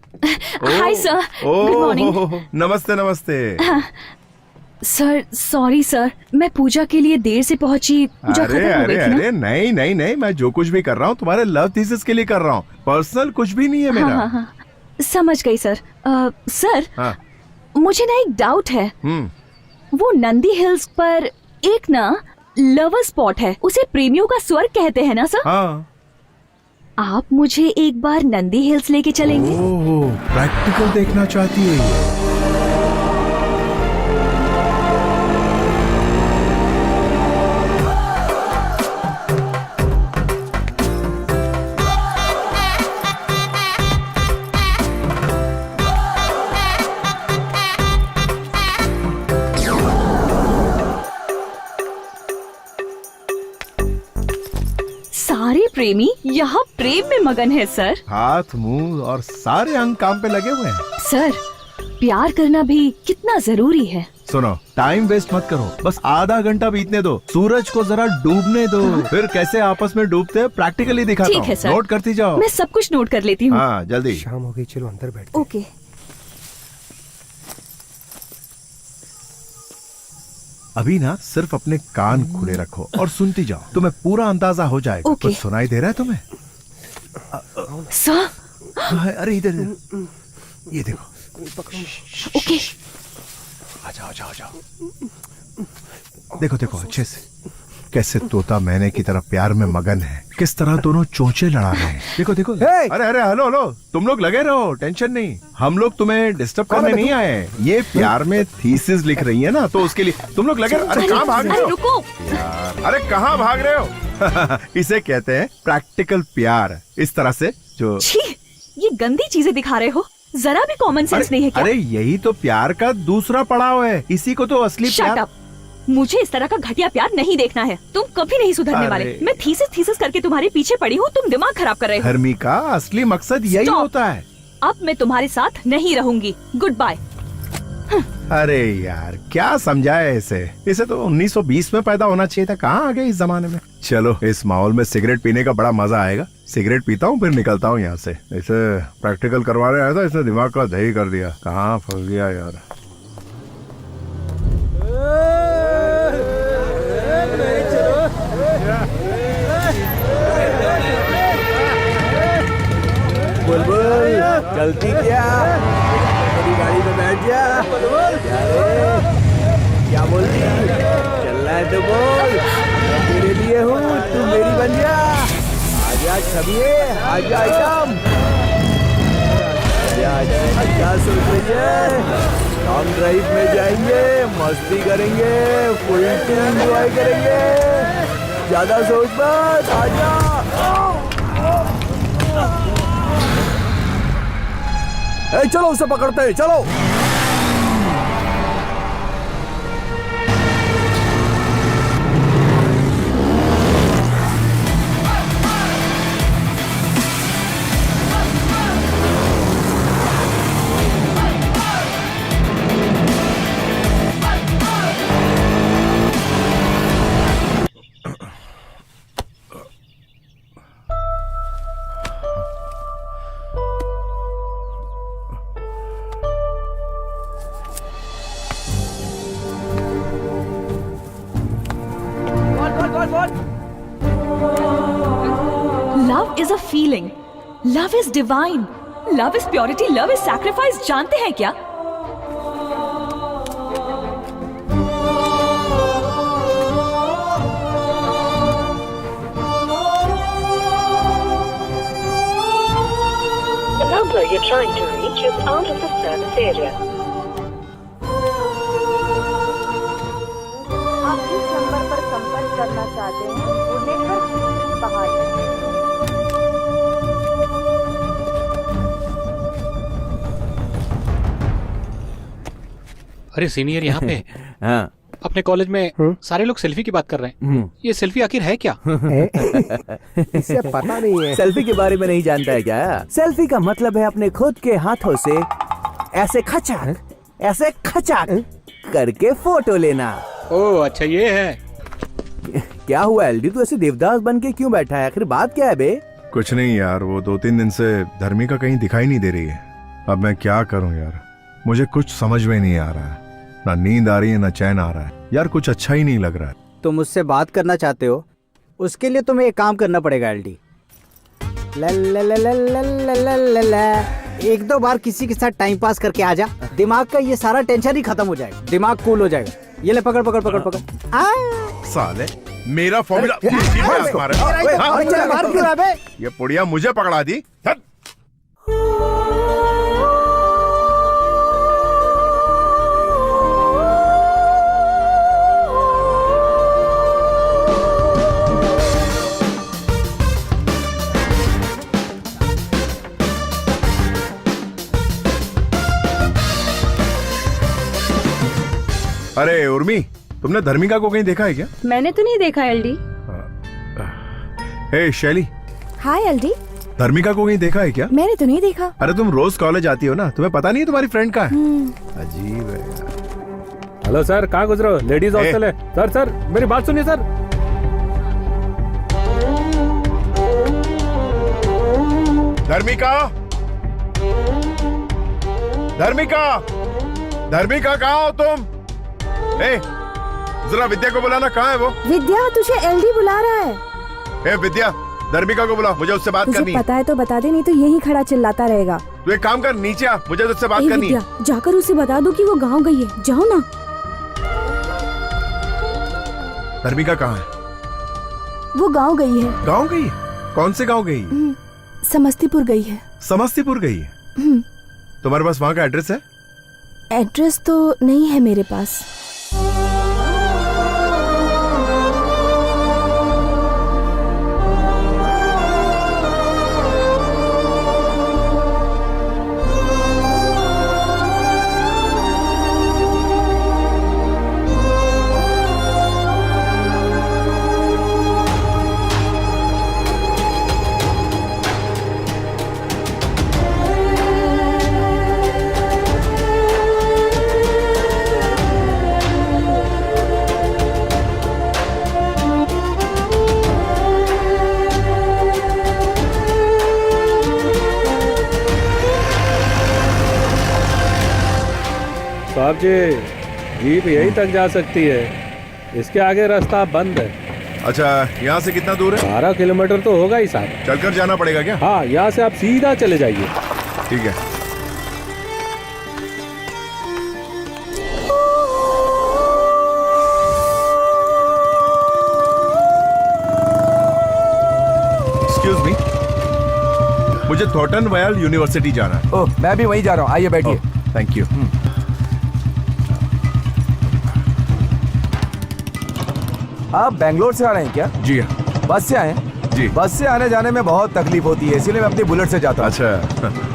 Hi sir, good morning. नमस्ते नमस्ते। सर सॉरी सर, मैं पूजा के लिए देर से पहुंची। पूजा अरे खत्म हो अरे गई थी ना। अरे नहीं नहीं नहीं, मैं जो कुछ भी कर रहा हूँ तुम्हारे लव थीसिस के लिए कर रहा हूँ। पर्सनल कुछ भी नहीं है मेरा। हाँ, हाँ, समझ गई सर। सर हाँ। मुझे ना एक डाउट है। हम्म। वो नंदी हिल्स पर एक ना लवर स्पॉट है, उसे प्रेमियों का स्वर्ग कहते हैं ना सर? हाँ। आप मुझे एक बार नंदी हिल्स लेके चलेंगे? ओह, प्रैक्टिकल देखना चाहती है ये। सारे प्रेमी यहाँ प्रेम में मगन है सर। हाथ मुंह और सारे अंग काम पे लगे हुए हैं। सर प्यार करना भी कितना जरूरी है। सुनो, टाइम वेस्ट मत करो, बस आधा घंटा बीतने दो, सूरज को जरा डूबने दो, फिर कैसे आपस में डूबते हैं प्रैक्टिकली दिखाता ठीक है हूँ। सर, नोट करती जाओ। मैं सब कुछ नोट कर लेती हूँ। हाँ जल्दी। शाम हो गई, चलो अंदर बैठ। ओके। अभी ना सिर्फ अपने कान खुले रखो और सुनती जाओ, तुम्हें पूरा अंदाजा हो जाएगा। ओके। कुछ सुनाई दे रहा है तुम्हें? सर अरे इधर ये देखो। ओके। आ जाओ आ जाओ। देखो देखो अच्छे से, कैसे तोता मैने की तरह प्यार में मगन है, किस तरह दोनों चोंचे लड़ा रहे हैं। देखो देखो। अरे अरे हेलो हेलो, तुम लोग लगे रहो, टेंशन नहीं, हम लोग तुम्हें डिस्टर्ब करने नहीं आए। ये प्यार में थीसिस लिख रही है ना, तो उसके लिए तुम लोग लगे। अरे कहाँ भाग रहे हो? रुको यार, अरे कहाँ भाग रहे हो? इसे कहते हैं प्रैक्टिकल प्यार। इस तरह से जो छी, ये गंदी चीजें दिखा रहे हो, जरा भी कॉमन सेंस नहीं है क्या? अरे यही तो प्यार का दूसरा पड़ाव है, इसी को तो असली शट प्यार। अप, मुझे इस तरह का घटिया प्यार नहीं देखना है। तुम कभी नहीं सुधरने अरे। वाले। मैं थीसिस करके तुम्हारे पीछे पड़ी हूँ, तुम दिमाग खराब कर रहे हो। धर्मिका, असली मकसद यही Stop. होता है। अब मैं तुम्हारे साथ नहीं रहूंगी। Goodbye. अरे यार क्या समझाया इसे तो 1920 में पैदा होना चाहिए था, कहाँ आ गए इस जमाने में। चलो, इस माहौल में सिगरेट पीने का बड़ा मजा आएगा। सिगरेट पीता हूँ फिर निकलता हूँ यहाँ से। इसे प्रैक्टिकल करवाने आया था, इसने दिमाग का दही कर दिया। कहाँ फंस गया यार। बुलबुल चलती क्या? मेरी गाड़ी में बैठ जा। क्या बोलती? चलना है तो बोल, मैं तेरे लिए हूँ, तू मेरी बन जा। आजा छबिए, आजा आइटम। क्या सोच रही है? लॉन्ग ड्राइव में जाएंगे, मस्ती करेंगे, फुल एंजॉय करेंगे। ज्यादा सोच मत, आजा। चलो उसे पकड़ते हैं, चलो। Love is a feeling, love is divine, love is purity, love is sacrifice, जानते हैं क्या? The number you're trying to reach is out of the service area. आप जिस नंबर पर संपर्क करना चाहते हैं वो नेटवर्क से बाहर है। अरे सीनियर यहाँ पे हाँ अपने कॉलेज में सारे लोग सेल्फी की बात कर रहे हैं। ये सेल्फी आखिर है क्या? इसे पता नहीं है। सेल्फी के बारे में नहीं जानता है क्या? सेल्फी का मतलब है अपने खुद के हाथों से ऐसे खचाक करके फोटो लेना। ओह अच्छा ये है। क्या हुआ एलडी, तू ऐसे देवदास बन के क्यों बैठा है? आखिर बात क्या है बे? कुछ नहीं यार, वो 2-3 दिन से धर्मिका कहीं दिखाई नहीं दे रही है। अब मैं क्या करूं यार, मुझे कुछ समझ में नहीं आ रहा है। ना नींद आ रही है ना चैन आ रहा है यार, कुछ अच्छा ही नहीं लग रहा है। तुम मुझसे बात करना चाहते हो, उसके लिए तुम्हें एक काम करना पड़ेगा एलडी। एक दो बार किसी के साथ टाइम पास करके आ जा, दिमाग का ये सारा टेंशन ही खत्म हो जाएगा, दिमाग कूल हो जाएगा। ये ले पकड़ पकड़ पकड़ पकड़। साले मेरा फॉर्मूला ये पुड़िया मुझे पकड़ा दी। अरे उर्मी, तुमने धर्मिका को कहीं देखा है क्या? मैंने तो नहीं देखा एलडी। हे शैली। हाय एलडी। धर्मिका को कहीं देखा है क्या? मैंने तो नहीं देखा। अरे तुम रोज कॉलेज आती हो ना, तुम्हें पता नहीं है तुम्हारी फ्रेंड का है? अजीब है यार। हेलो सर, कहाँ गुजरे हो? लेडीज हॉस्टल है। सर मेरी बात सुनिए सर। धर्मिका, धर्मिका कहाँ हो तुम? जरा विद्या को बुलाना, कहाँ है वो? विद्या, तुझे एलडी बुला रहा है। विद्या, धर्मिका को बुला, मुझे उससे बात करनी है। पता है तो बता दे, नहीं तो यही खड़ा चिल्लाता रहेगा। तू एक काम कर, नीचे आ, मुझे उससे बात करनी है। विद्या, जाकर उसे बता दो कि वो गांव गई है, जाओ ना। धर्मिका कहाँ है? वो गांव गई है। गांव गई है? कौन से गांव गई? समस्तीपुर गई है। समस्तीपुर गई है? तुम्हारे पास वहाँ का एड्रेस है? एड्रेस तो नहीं है मेरे पास। साहब जी, जीप यहीं तक जा सकती है, इसके आगे रास्ता बंद है। अच्छा, यहाँ से कितना दूर है? 12 किलोमीटर तो होगा ही साहब। चलकर जाना पड़ेगा क्या? हाँ, यहाँ से आप सीधा चले जाइए। ठीक है। एक्सक्यूज मी, मुझे थॉर्टन वयल यूनिवर्सिटी जाना है। ओह, मैं भी वहीं जा रहा हूँ, आइए बैठिए। Thank you. आप बेंगलोर से आ रहे हैं क्या? जी हाँ। बस से आए हैं? जी। बस से आने जाने में बहुत तकलीफ होती है, इसीलिए मैं अपनी बुलेट से जाता हूँ। अच्छा।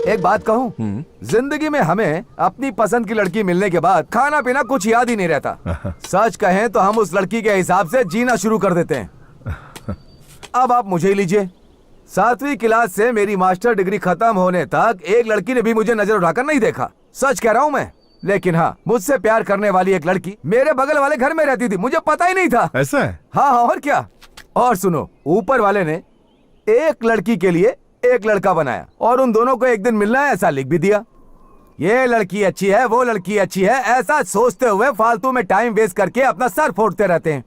एक बात कहूँ, जिंदगी में हमें अपनी पसंद की लड़की मिलने के बाद खाना पीना कुछ याद ही नहीं रहता। सच कहें तो हम उस लड़की के हिसाब से जीना शुरू कर देते हैं। अब आप मुझे ही लीजिए, 7वीं क्लास से मेरी मास्टर डिग्री खत्म होने तक एक लड़की ने भी मुझे नजर उठाकर नहीं देखा। सच कह रहा हूँ मैं। लेकिन हाँ, मुझसे प्यार करने वाली एक लड़की मेरे बगल वाले घर में रहती थी, मुझे पता ही नहीं था। ऐसा है? हाँ हाँ, और क्या। और सुनो, ऊपर वाले ने एक लड़की के लिए एक लड़का बनाया और उन दोनों को एक दिन मिलना है ऐसा लिख भी दिया। ये लड़की अच्छी है, वो लड़की अच्छी है, ऐसा सोचते हुए फालतू में टाइम वेस्ट करके अपना सर फोड़ते रहते हैं।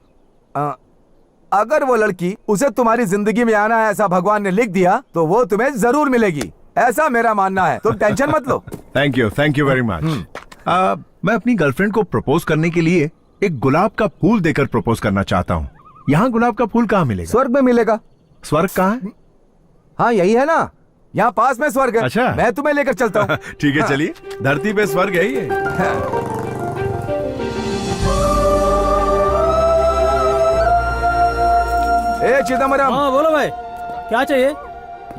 अगर वो लड़की उसे तुम्हारी जिंदगी में आना है ऐसा भगवान ने लिख दिया तो वो तुम्हें जरूर मिलेगी, ऐसा मेरा मानना है। तुम टेंशन मत लो। Thank you very much. मैं अपनी गर्लफ्रेंड को प्रपोज करने के लिए एक गुलाब का फूल देकर प्रपोज करना चाहता हूँ। यहाँ गुलाब का फूल कहाँ मिलेगा? स्वर्ग में मिलेगा। स्वर्ग कहाँ है? हाँ यही है ना, यहाँ पास में स्वर्ग है। अच्छा, मैं तुम्हें लेकर चलता हूँ। ठीक है, चलिए। धरती पे स्वर्ग है ये। ए चिदम्बरम। हाँ बोलो भाई, क्या चाहिए?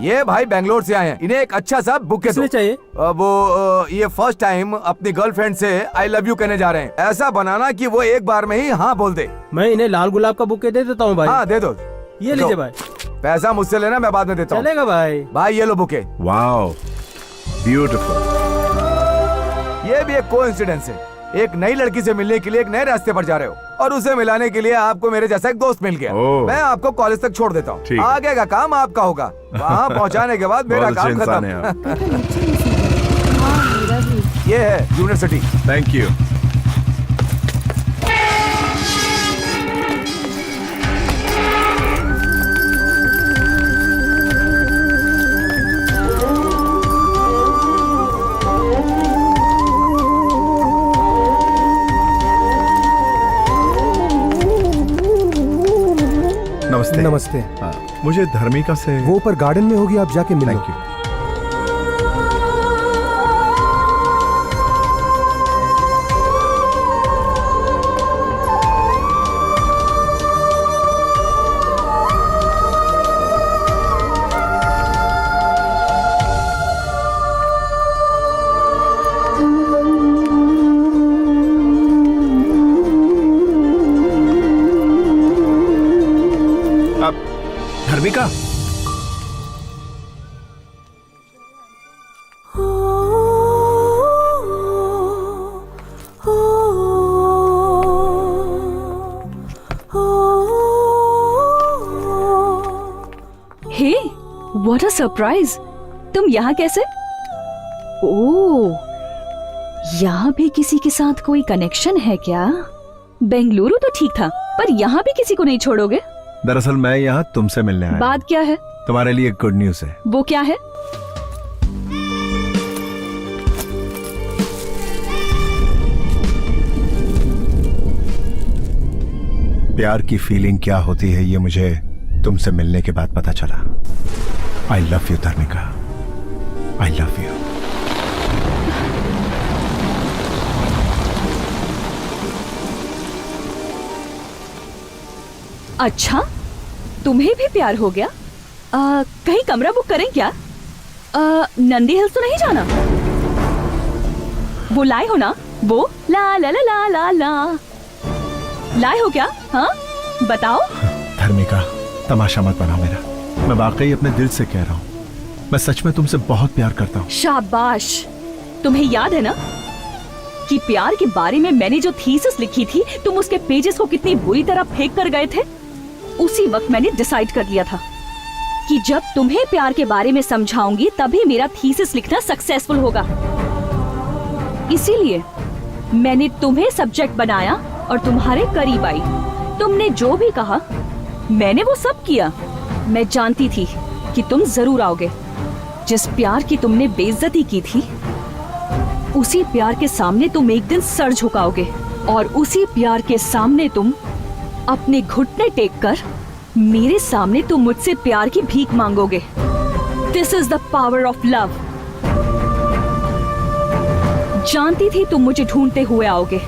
ये भाई बेंगलोर से आए हैं, इन्हें एक अच्छा सा बुके दो। चाहिए? वो ये फर्स्ट टाइम अपनी गर्लफ्रेंड से आई लव यू कहने जा रहे हैं। ऐसा बनाना कि वो एक बार में ही हाँ बोल दे। मैं इन्हें लाल गुलाब का बुके दे देता हूँ भाई। हाँ दे दो। ये लीजिए भाई। पैसा मुझसे लेना, मैं बाद में देता हूँ। चलेगा भाई। भाई ये लो बुके। Wow, beautiful. ये भी एक कोइंसिडेंस है। एक नई लड़की से मिलने के लिए एक नए रास्ते पर जा रहे हो और उसे मिलाने के लिए आपको मेरे जैसा एक दोस्त मिल गया। मैं आपको कॉलेज तक छोड़ देता हूँ, आगे का काम आपका होगा। वहाँ पहुँचाने के बाद मेरा काम खत्म। ये है यूनिवर्सिटी। Thank you. नमस्ते। नमस्ते। मुझे धर्मिका से। वो ऊपर गार्डन में होगी, आप जाके मिलो। Thank you. Dharmika, hey, what a surprise! तुम यहाँ कैसे? ओह, यहाँ भी किसी के साथ कोई कनेक्शन है क्या? बेंगलुरु तो ठीक था, पर यहाँ भी किसी को नहीं छोड़ोगे? दरअसल मैं यहाँ तुमसे मिलने आया। बात क्या है? तुम्हारे लिए गुड न्यूज है। वो क्या है? प्यार की फीलिंग क्या होती है ये मुझे तुमसे मिलने के बाद पता चला। I love you Dharmika, I love you. अच्छा, तुम्हें भी प्यार हो गया? कहीं कमरा बुक करें क्या? नंदी हिल्स तो नहीं जाना? वो लाए हो ना? वो ला ला ला ला ला ला लाए हो क्या? हाँ बताओ। धर्मिका, तमाशा मत बनाओ मेरा। मैं वाकई अपने दिल से कह रहा हूँ, मैं सच में तुमसे बहुत प्यार करता हूँ। शाबाश। तुम्हें याद है ना कि प्यार के बारे में मैंने जो थीसिस लिखी थी, तुम उसके पेजेस को कितनी बुरी तरह फेंक कर गए थे? उसी वक्त मैंने डिसाइड कर लिया था कि जब तुम्हें प्यार के बारे में समझाऊंगी तभी मेरा थीसिस लिखना सक्सेसफुल होगा। इसीलिए मैंने तुम्हें सब्जेक्ट बनाया और तुम्हारे करीब आई। तुमने जो भी कहा मैंने वो सब किया। मैं जानती थी कि तुम जरूर आओगे। जिस प्यार की तुमने बेइज्जती की थी, उसी प्यार के सामने तुम एक दिन सर झुकाओगे और उसी प्यार के सामने तुम अपने घुटने टेक कर मेरे सामने तुम मुझसे प्यार की भीख मांगोगे। This is the power of love. जानती थी तुम मुझे ढूंढते हुए आओगे,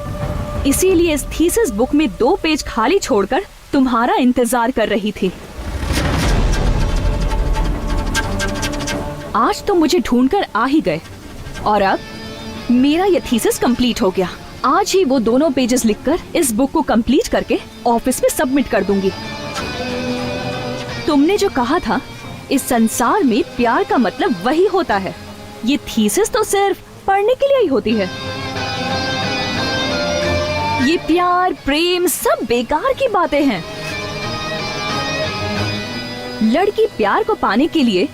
इसीलिए इस थीसिस बुक में 2 पेज खाली छोड़कर तुम्हारा इंतजार कर रही थी। आज तुम मुझे ढूंढकर आ ही गए और अब मेरा यह थीसिस कंप्लीट हो गया। आज ही वो दोनों पेजेस लिखकर इस बुक को कंप्लीट करके ऑफिस में सबमिट कर दूंगी। तुमने जो कहा था इस संसार में प्यार का मतलब वही होता है। ये थीसिस तो सिर्फ पढ़ने के लिए ही होती है। ये प्यार प्रेम सब बेकार की बातें हैं। लड़की प्यार को पाने के लिए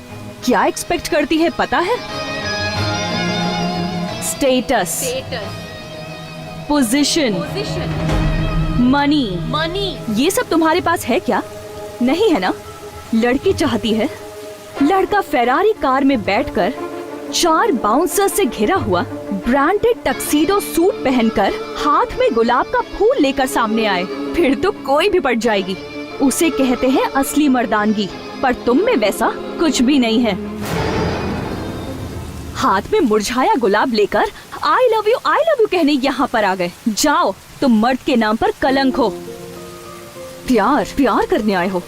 क्या एक्सपेक्ट करती है पता है? Status, position, money. ये सब तुम्हारे पास है क्या? नहीं है ना? लड़की चाहती है लड़का फेरारी कार में बैठकर 4 बाउंसर से घिरा हुआ ब्रांडेड टक्सीडो सूट पहनकर हाथ में गुलाब का फूल लेकर सामने आए। फिर तो कोई भी पट जाएगी। उसे कहते हैं असली मर्दानगी। पर तुम में वैसा कुछ भी नहीं है। हाथ में मुरझाया गुलाब लेकर आई लव यू कहने यहाँ पर आ गए। जाओ, तुम मर्द के नाम पर कलंक हो। प्यार करने आए हो।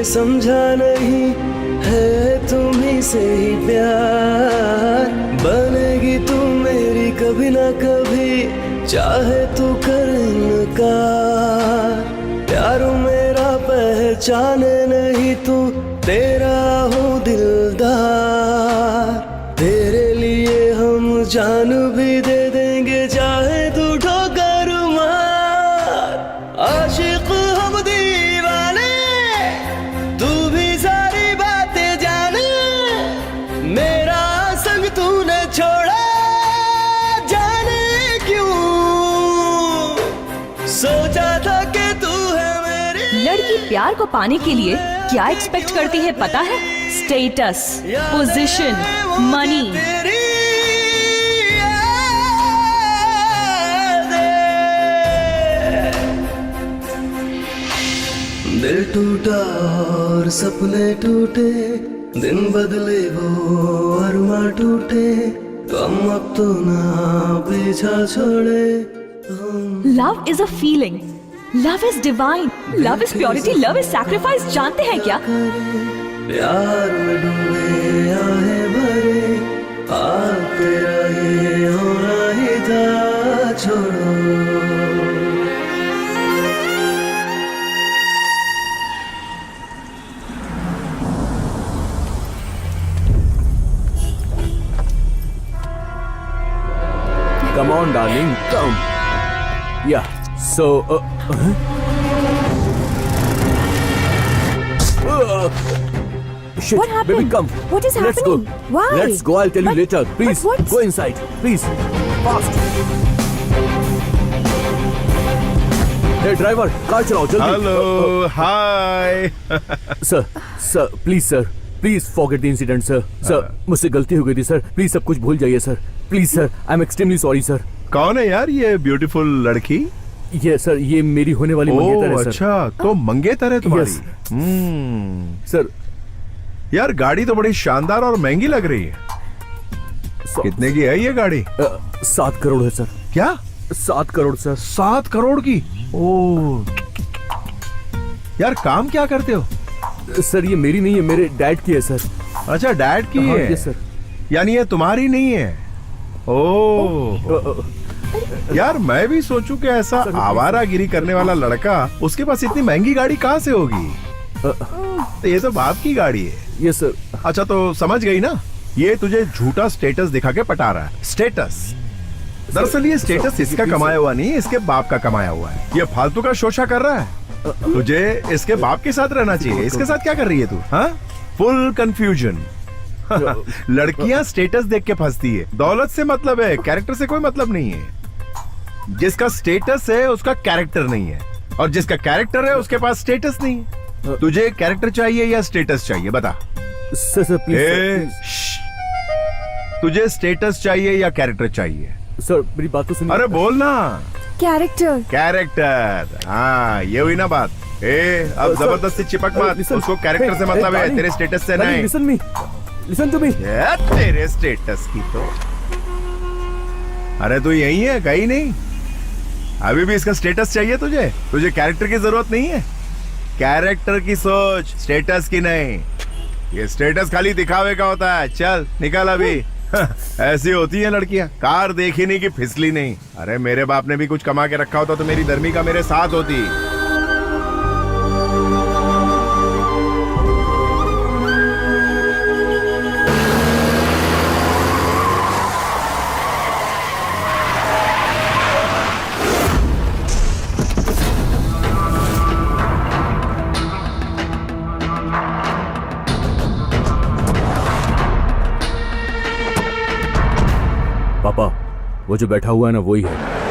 समझा नहीं है तुम्हीं से ही प्यार, बनेगी तू मेरी कभी ना कभी, चाहे तू कर इनकार। प्यार मेरा पहचाने नहीं तू, तेरा हूँ दिलदार। तेरे लिए हम जान भी दे देंगे, चाहे तू ठोकर मार। आशिक हम दीवाने, तू भी सारी बातें जाने। मेरा संग तूने छोड़ा, जाने क्यों। सोचा था कि तू है मेरी। लड़की प्यार को पाने के लिए क्या एक्सपेक्ट करती है पता है? Status, position, money. दिल टूटा और सपने टूटे, दिन बदले वो अरमा टूटे। तुम अब तो ना पीछा छोड़े। Love is a feeling, love is divine, love is purity, love is sacrifice. जानते हैं क्या? प्यार में डूबे आहे भरे, तेरा ये होना ही था। छोड़ो Come on, darling, come. Yeah, so... Shit, What happened? baby, come. What is Let's happening? go. Why? Let's go, I'll tell you later. Please, what? go inside. Please, fast. Hey, driver, car चलाओ, जल्दी. Hello, hi. Sir, please, sir. Please forget the incident, sir. Sir, मुझसे गलती हो गई थी, sir. Please सब कुछ भूल जाइए, sir. Please, sir. I'm extremely sorry, sir. कौन है यार ये ब्यूटीफुल लड़की? ये सर, ये मेरी होने वाली मंगेतर है, सर. अच्छा, तो मंगेतर है तुम्हारी? सर, यार गाड़ी तो बड़ी शानदार और महंगी लग रही है। कितने की है ये गाड़ी? 7 करोड़ है, सर. क्या? 7 करोड़, सर. 7 करोड़ की? ओह, यार काम क्या करते हो? सर, ये मेरी नहीं है, मेरे डैड की है, सर. अच्छा, डैड की है? Yes, sir. यानी ये तुम्हारी नहीं है? ओह, यार मैं भी सोचूं कि ऐसा आवारागिरी करने वाला लड़का, उसके पास इतनी महंगी गाड़ी कहाँ से होगी? तो ये तो बाप की गाड़ी है। Yes sir. अच्छा, तो समझ गई ना, ये तुझे झूठा स्टेटस दिखा के पटा रहा है। स्टेटस, दरअसल ये स्टेटस इसका कमाया हुआ नहीं, इसके बाप का कमाया हुआ है। ये फालतू का शोशा कर रहा है। तुझे इसके बाप के साथ रहना चाहिए। इसके साथ क्या कर रही है तू? हाँ, फुल कंफ्यूजन। लड़कियां स्टेटस देख के फंसती है। दौलत से मतलब है, कैरेक्टर से कोई मतलब नहीं है। जिसका स्टेटस है उसका कैरेक्टर नहीं है, और जिसका कैरेक्टर है उसके पास स्टेटस नहीं है। तुझे कैरेक्टर चाहिए या स्टेटस चाहिए, बता। Sir please. तुझे स्टेटस चाहिए या कैरेक्टर चाहिए? सर मेरी बात तो सुनिए। अरे बोल ना। कैरेक्टर। कैरेक्टर, हाँ ये हुई ना बात। अब जबरदस्ती चिपक मत, उसको कैरेक्टर से मतलब है, तेरे स्टेटस से नहीं। Listen to me. तेरे स्टेटस की तो। अरे तू यही है, कहीं नहीं। अभी भी इसका स्टेटस चाहिए तुझे? तुझे कैरेक्टर की जरूरत नहीं है। कैरेक्टर की सोच, स्टेटस की नहीं। ये स्टेटस खाली दिखावे का होता है। चल निकल अभी। ऐसी होती है लड़कियां, कार देखी नहीं कि फिसली नहीं। अरे मेरे बाप ने भी कुछ कमा के रखा होता तो मेरी धर्मिका मेरे साथ होती। पापा, वो जो बैठा हुआ है ना वही है।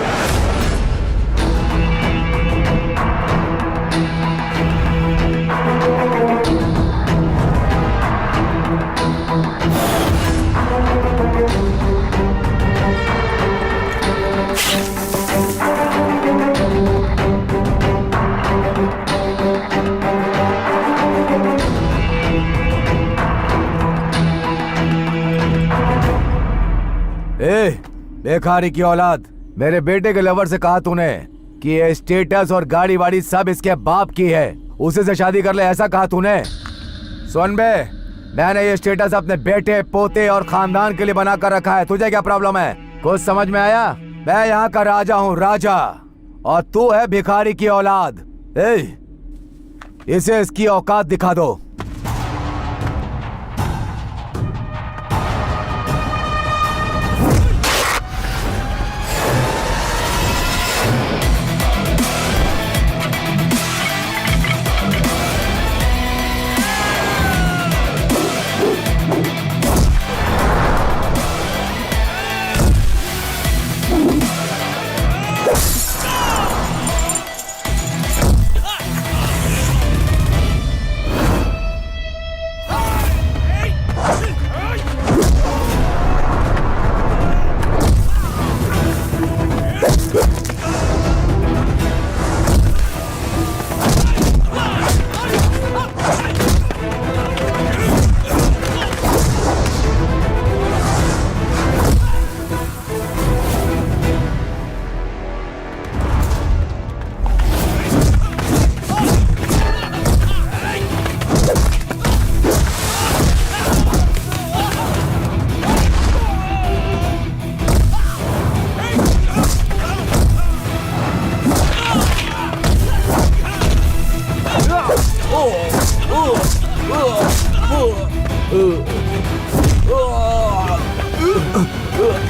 बेकारी की औलाद, मेरे बेटे के लवर से कहा तूने कि ये स्टेटस और गाड़ी वाड़ी सब इसके बाप की है, उसी से शादी कर ले, ऐसा कहा तूने? सुन बे, मैंने ये स्टेटस अपने बेटे, पोते और खानदान के लिए बना कर रखा है। तुझे क्या प्रॉब्लम है? कुछ समझ में आया? मैं यहाँ का राजा हूँ, राजा, और तू है भिखारी की औलाद। इसे इसकी औकात दिखा दो।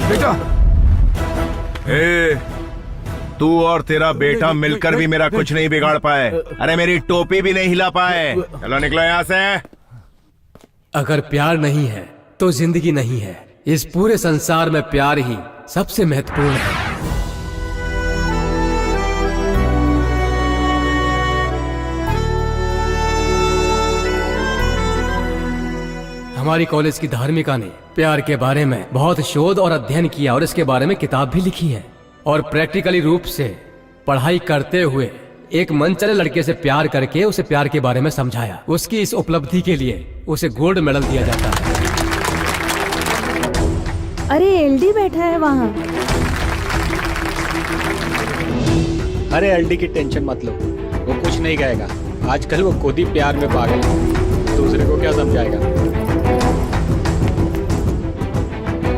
बेटा, तू और तेरा बेटा मिलकर भी मेरा कुछ नहीं बिगाड़ पाए। अरे मेरी टोपी भी नहीं हिला पाए। चलो निकलो यहाँ से। अगर प्यार नहीं है तो जिंदगी नहीं है। इस पूरे संसार में प्यार ही सबसे महत्वपूर्ण है। हमारी कॉलेज की धार्मिका ने प्यार के बारे में बहुत शोध और अध्ययन किया और इसके बारे में किताब भी लिखी है, और प्रैक्टिकली रूप से पढ़ाई करते हुए एक मनचले लड़के से प्यार करके उसे प्यार के बारे में समझाया। उसकी इस उपलब्धि के लिए उसे गोल्ड मेडल दिया जाता है। अरे एलडी बैठा है वहाँ। अरे एलडी की टेंशन मत लो, वो कुछ नहीं कहेगा। आजकल वो खुद ही प्यार में पागल है, दूसरे को क्या समझाएगा।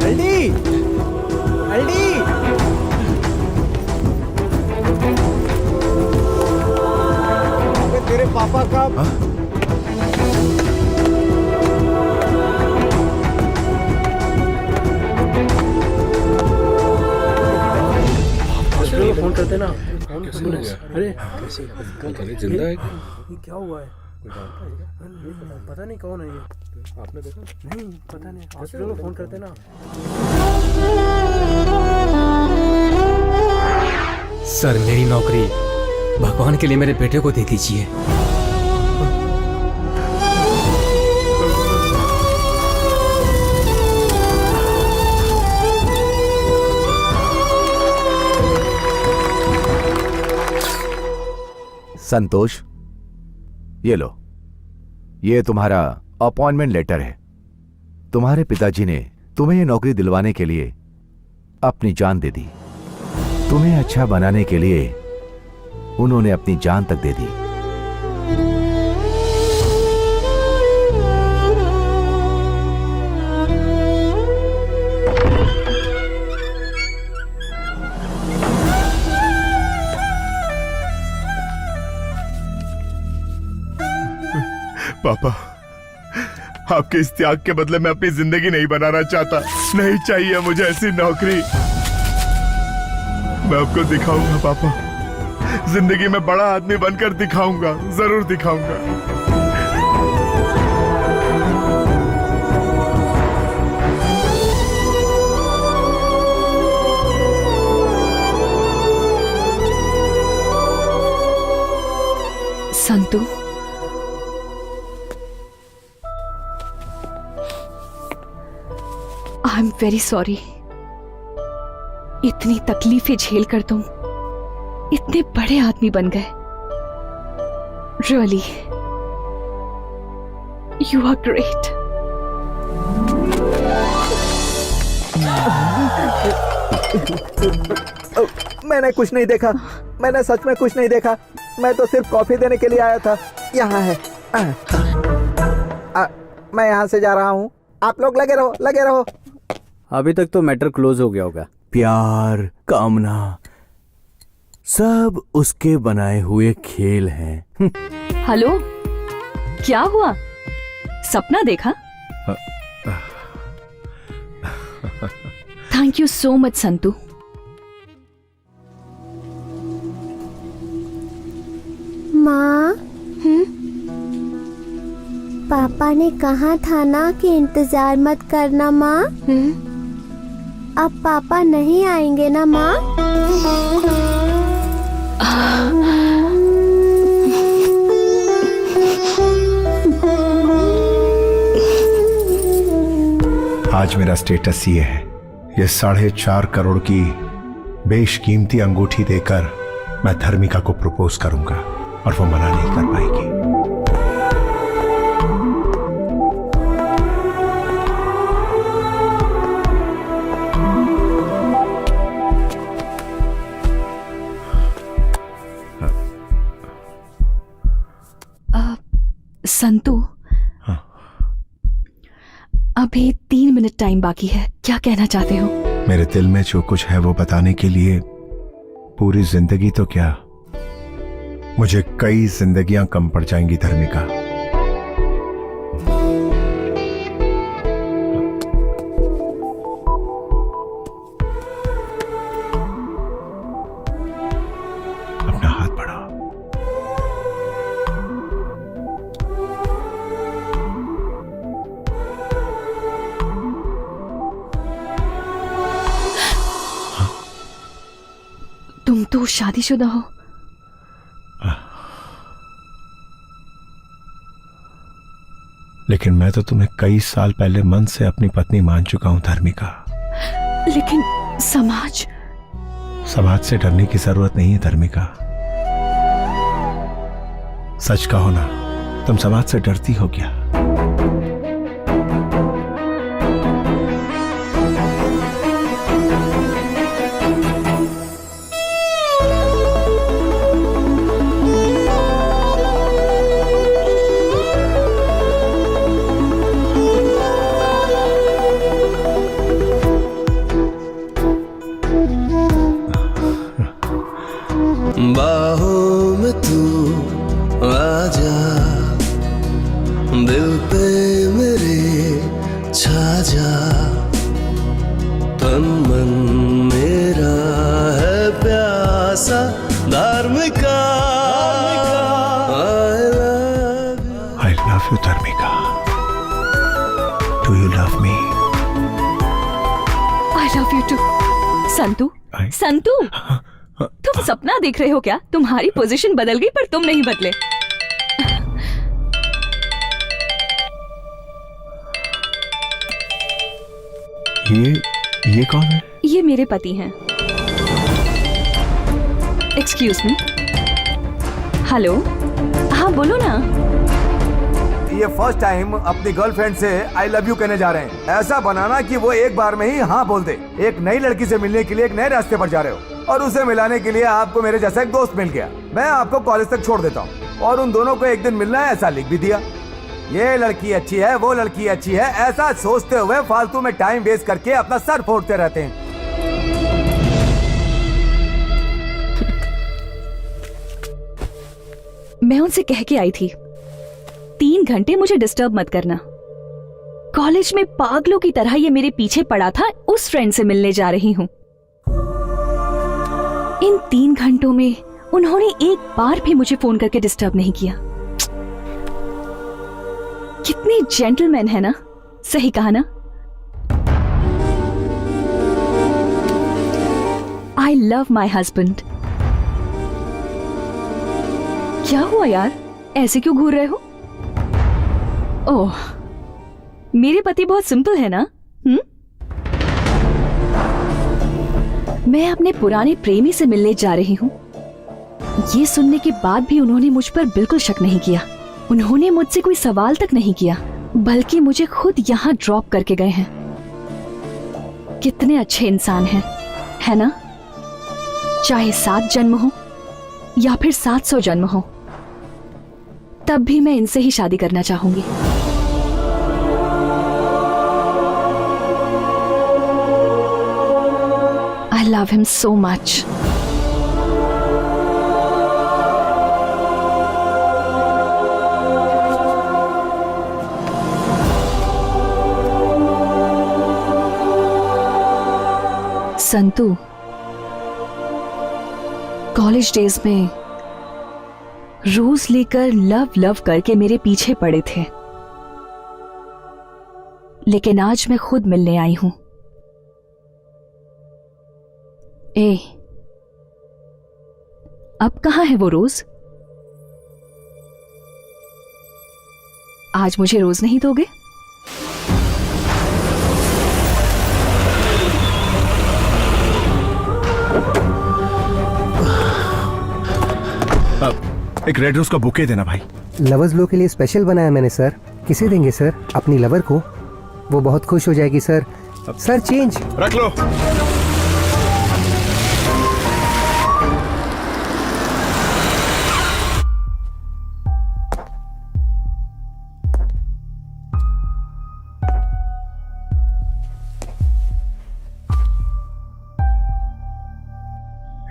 एलडी, एलडी, तेरे पापा का फोन करते ना। अरे जिंदा है क्या हुआ है? पता नहीं कौन है ये। आपने देखा? नहीं पता नहीं, हॉस्पिटल में फोन करते ना। सर मेरी नौकरी भगवान के लिए मेरे बेटे को दे दीजिए। संतोष, ये लो, ये तुम्हारा अपॉइंटमेंट लेटर है। तुम्हारे पिताजी ने तुम्हें ये नौकरी दिलवाने के लिए अपनी जान दे दी। तुम्हें अच्छा बनाने के लिए उन्होंने अपनी जान तक दे दी। पापा, आपके इस त्याग के बदले मैं अपनी जिंदगी नहीं बनाना चाहता। नहीं चाहिए मुझे ऐसी नौकरी। मैं आपको दिखाऊंगा पापा, जिंदगी में बड़ा आदमी बनकर दिखाऊंगा, जरूर दिखाऊंगा। Santu, I am very sorry. इतनी तकलीफें झेल कर तुम इतने बड़े आदमी बन गए। Really, you are great. मैंने कुछ नहीं देखा, मैंने सच में कुछ नहीं देखा। मैं तो सिर्फ कॉफी देने के लिए आया था। यहाँ है। मैं यहाँ से जा रहा हूँ, आप लोग लगे रहो, लगे रहो। अभी तक तो मैटर क्लोज हो गया होगा। प्यार, कामना, सब उसके बनाए हुए खेल हैं। हेलो, क्या हुआ? सपना देखा? Thank you so much Santu. माँ, पापा ने कहा था ना कि इंतजार मत करना माँ। अब पापा नहीं आएंगे ना माँ? आज मेरा स्टेटस ये है, ये 4.5 करोड़ की बेशकीमती अंगूठी देकर मैं धर्मिका को प्रपोज करूंगा और वो मना नहीं कर पाएगी। संतू, अभी 3 मिनट टाइम बाकी है, क्या कहना चाहते हो? मेरे दिल में जो कुछ है वो बताने के लिए पूरी जिंदगी तो क्या, मुझे कई जिंदगियां कम पड़ जाएंगी धर्मिका। अपना हाथ बढ़ाओ। तुम तो शादीशुदा हो। लेकिन मैं तो तुम्हें कई साल पहले मन से अपनी पत्नी मान चुका हूं धर्मिका। लेकिन समाज से डरने की जरूरत नहीं है धर्मिका। सच कहो ना, तुम समाज से डरती हो क्या? बाहों में तू आजा, दिल पे मेरे छा जा, तन मन मेरा है प्यासा Dharmika. I love you धर्मिका। Do you love me? I love you too। Santu, Santu, तुम सपना देख रहे हो क्या? तुम्हारी पोजीशन बदल गई पर तुम नहीं बदले। ये कौन है? ये मेरे पति हैं। Excuse me. हेलो, हाँ बोलो ना। ये फर्स्ट टाइम अपनी गर्लफ्रेंड से आई लव यू कहने जा रहे हैं। ऐसा बनाना कि वो एक बार में ही हाँ बोल दे। एक नई लड़की से मिलने के लिए एक नए रास्ते पर जा रहे हो और उसे मिलाने के लिए आपको मेरे जैसा एक दोस्त मिल गया। मैं आपको कॉलेज तक छोड़ देता हूँ और उन दोनों को एक दिन मिलना है ऐसा लिख भी दिया। ये लड़की अच्छी है, वो लड़की अच्छी है, ऐसा सोचते हुए फालतू में टाइम वेस्ट करके अपना सर फोड़ते रहते हैं। मैं उनसे कह के आई थी 3 घंटे मुझे डिस्टर्ब मत करना। कॉलेज में पागलों की तरह ये मेरे पीछे पड़ा था, उस फ्रेंड से मिलने जा रही हूँ। इन 3 घंटों में उन्होंने एक बार भी मुझे फोन करके डिस्टर्ब नहीं किया। कितने जेंटलमैन है ना, सही कहा ना? I love my husband. क्या हुआ यार, ऐसे क्यों घूर रहे हो? ओह, मेरे पति बहुत सिंपल है ना? मैं अपने पुराने प्रेमी से मिलने जा रही हूँ। ये सुनने के बाद भी उन्होंने मुझ पर बिल्कुल शक नहीं किया। उन्होंने मुझसे कोई सवाल तक नहीं किया, बल्कि मुझे खुद यहाँ ड्रॉप करके गए हैं। कितने अच्छे इंसान हैं, है ना? चाहे 7 जन्म हो या फिर 700 जन्म हो, तब भी मैं इनसे ही शादी करना चाहूंगी। I love him so much. Santu, college days में रोज लेकर लव लव करके मेरे पीछे पड़े थे, लेकिन आज मैं खुद मिलने आई हूं। ए, अब कहां है वो रोज? आज मुझे रोज नहीं दोगे? एक रेड रोज का बुके देना भाई। लवर्स लो के लिए स्पेशल बनाया मैंने सर। किसे देंगे सर? अपनी लवर को, वो बहुत खुश हो जाएगी सर। सर चेंज रख लो।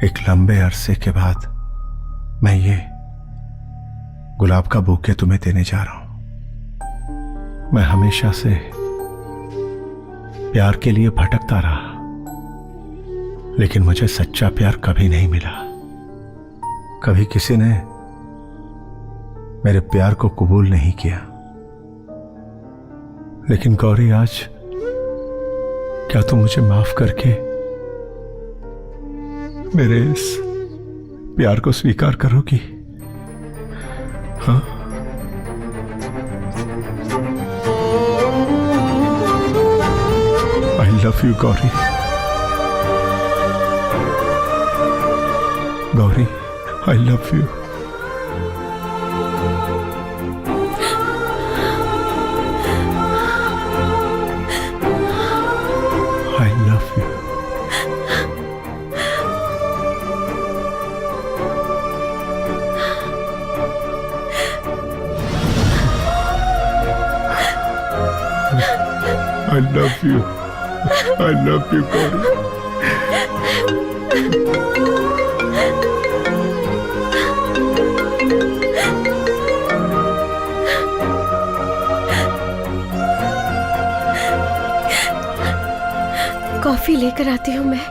एक लंबे अरसे के बाद मैं ये गुलाब का बुके तुम्हें देने जा रहा हूं। मैं हमेशा से प्यार के लिए भटकता रहा, लेकिन मुझे सच्चा प्यार कभी नहीं मिला। कभी किसी ने मेरे प्यार को कबूल नहीं किया। लेकिन गौरी, आज क्या तुम मुझे माफ करके मेरे इस प्यार को स्वीकार करोगी? हाँ? I love you, Gauri. Gauri, I love you। I love you। I love you। I love you, Gauri. Coffee लेकर आती हूँ मैं।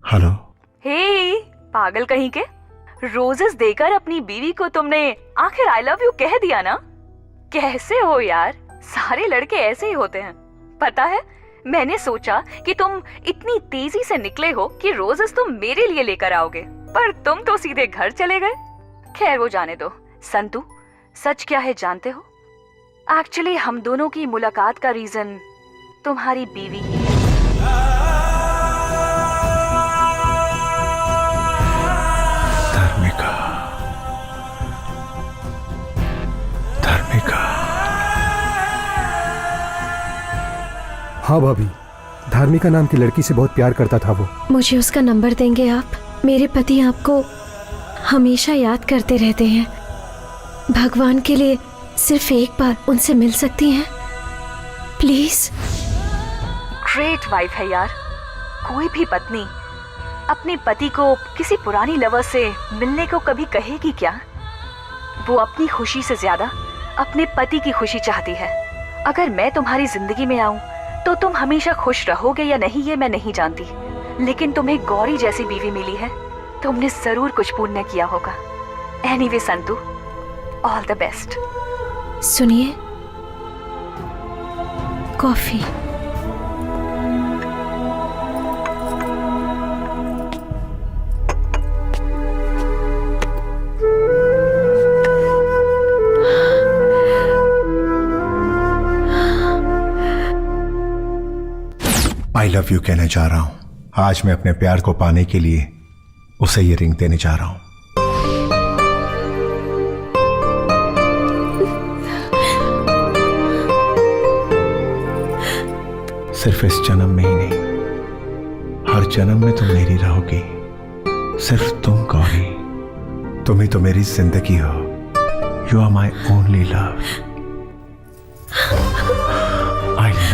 हेलो। हे, पागल कहीं के, रोजेस देकर अपनी बीवी को तुमने आखिर आई लव यू कह दिया ना? कैसे हो यार, सारे लड़के ऐसे ही होते हैं। पता है, मैंने सोचा कि तुम इतनी तेजी से निकले हो कि रोजेस तुम मेरे लिए लेकर आओगे, पर तुम तो सीधे घर चले गए। खैर वो जाने दो। संतू, सच क्या है जानते हो? एक्चुअली हम दोनों की मुलाकात का रीजन तुम्हारी बीवी ही है। धर्मिका, धर्मिका। हाँ भाभी, धार्मिका नाम की लड़की से बहुत प्यार करता था वो। मुझे उसका नंबर देंगे आप? मेरे पति आपको हमेशा याद करते रहते हैं। भगवान के लिए सिर्फ एक बार उनसे मिल सकती हैं प्लीज? ग्रेट वाइफ है यार। कोई भी पत्नी अपने पति को किसी पुरानी लवर से मिलने को कभी कहेगी क्या? वो अपनी खुशी से ज्यादा अपने पति की खुशी चाहती है। अगर मैं तुम्हारी जिंदगी में आऊं तो तुम हमेशा खुश रहोगे या नहीं ये मैं नहीं जानती, लेकिन तुम्हें गौरी जैसी बीवी मिली है, तुमने जरूर कुछ पुण्य किया होगा। Anyway Santu, all the best. सुनिए, कॉफी। आई लव यू कहने जा रहा हूं। आज मैं अपने प्यार को पाने के लिए उसे ये रिंग देने जा रहा हूं। सिर्फ इस जन्म में ही नहीं, हर जन्म में तुम मेरी रहोगी। सिर्फ तुम गौरी, तुम ही तो मेरी जिंदगी हो। You are my only love.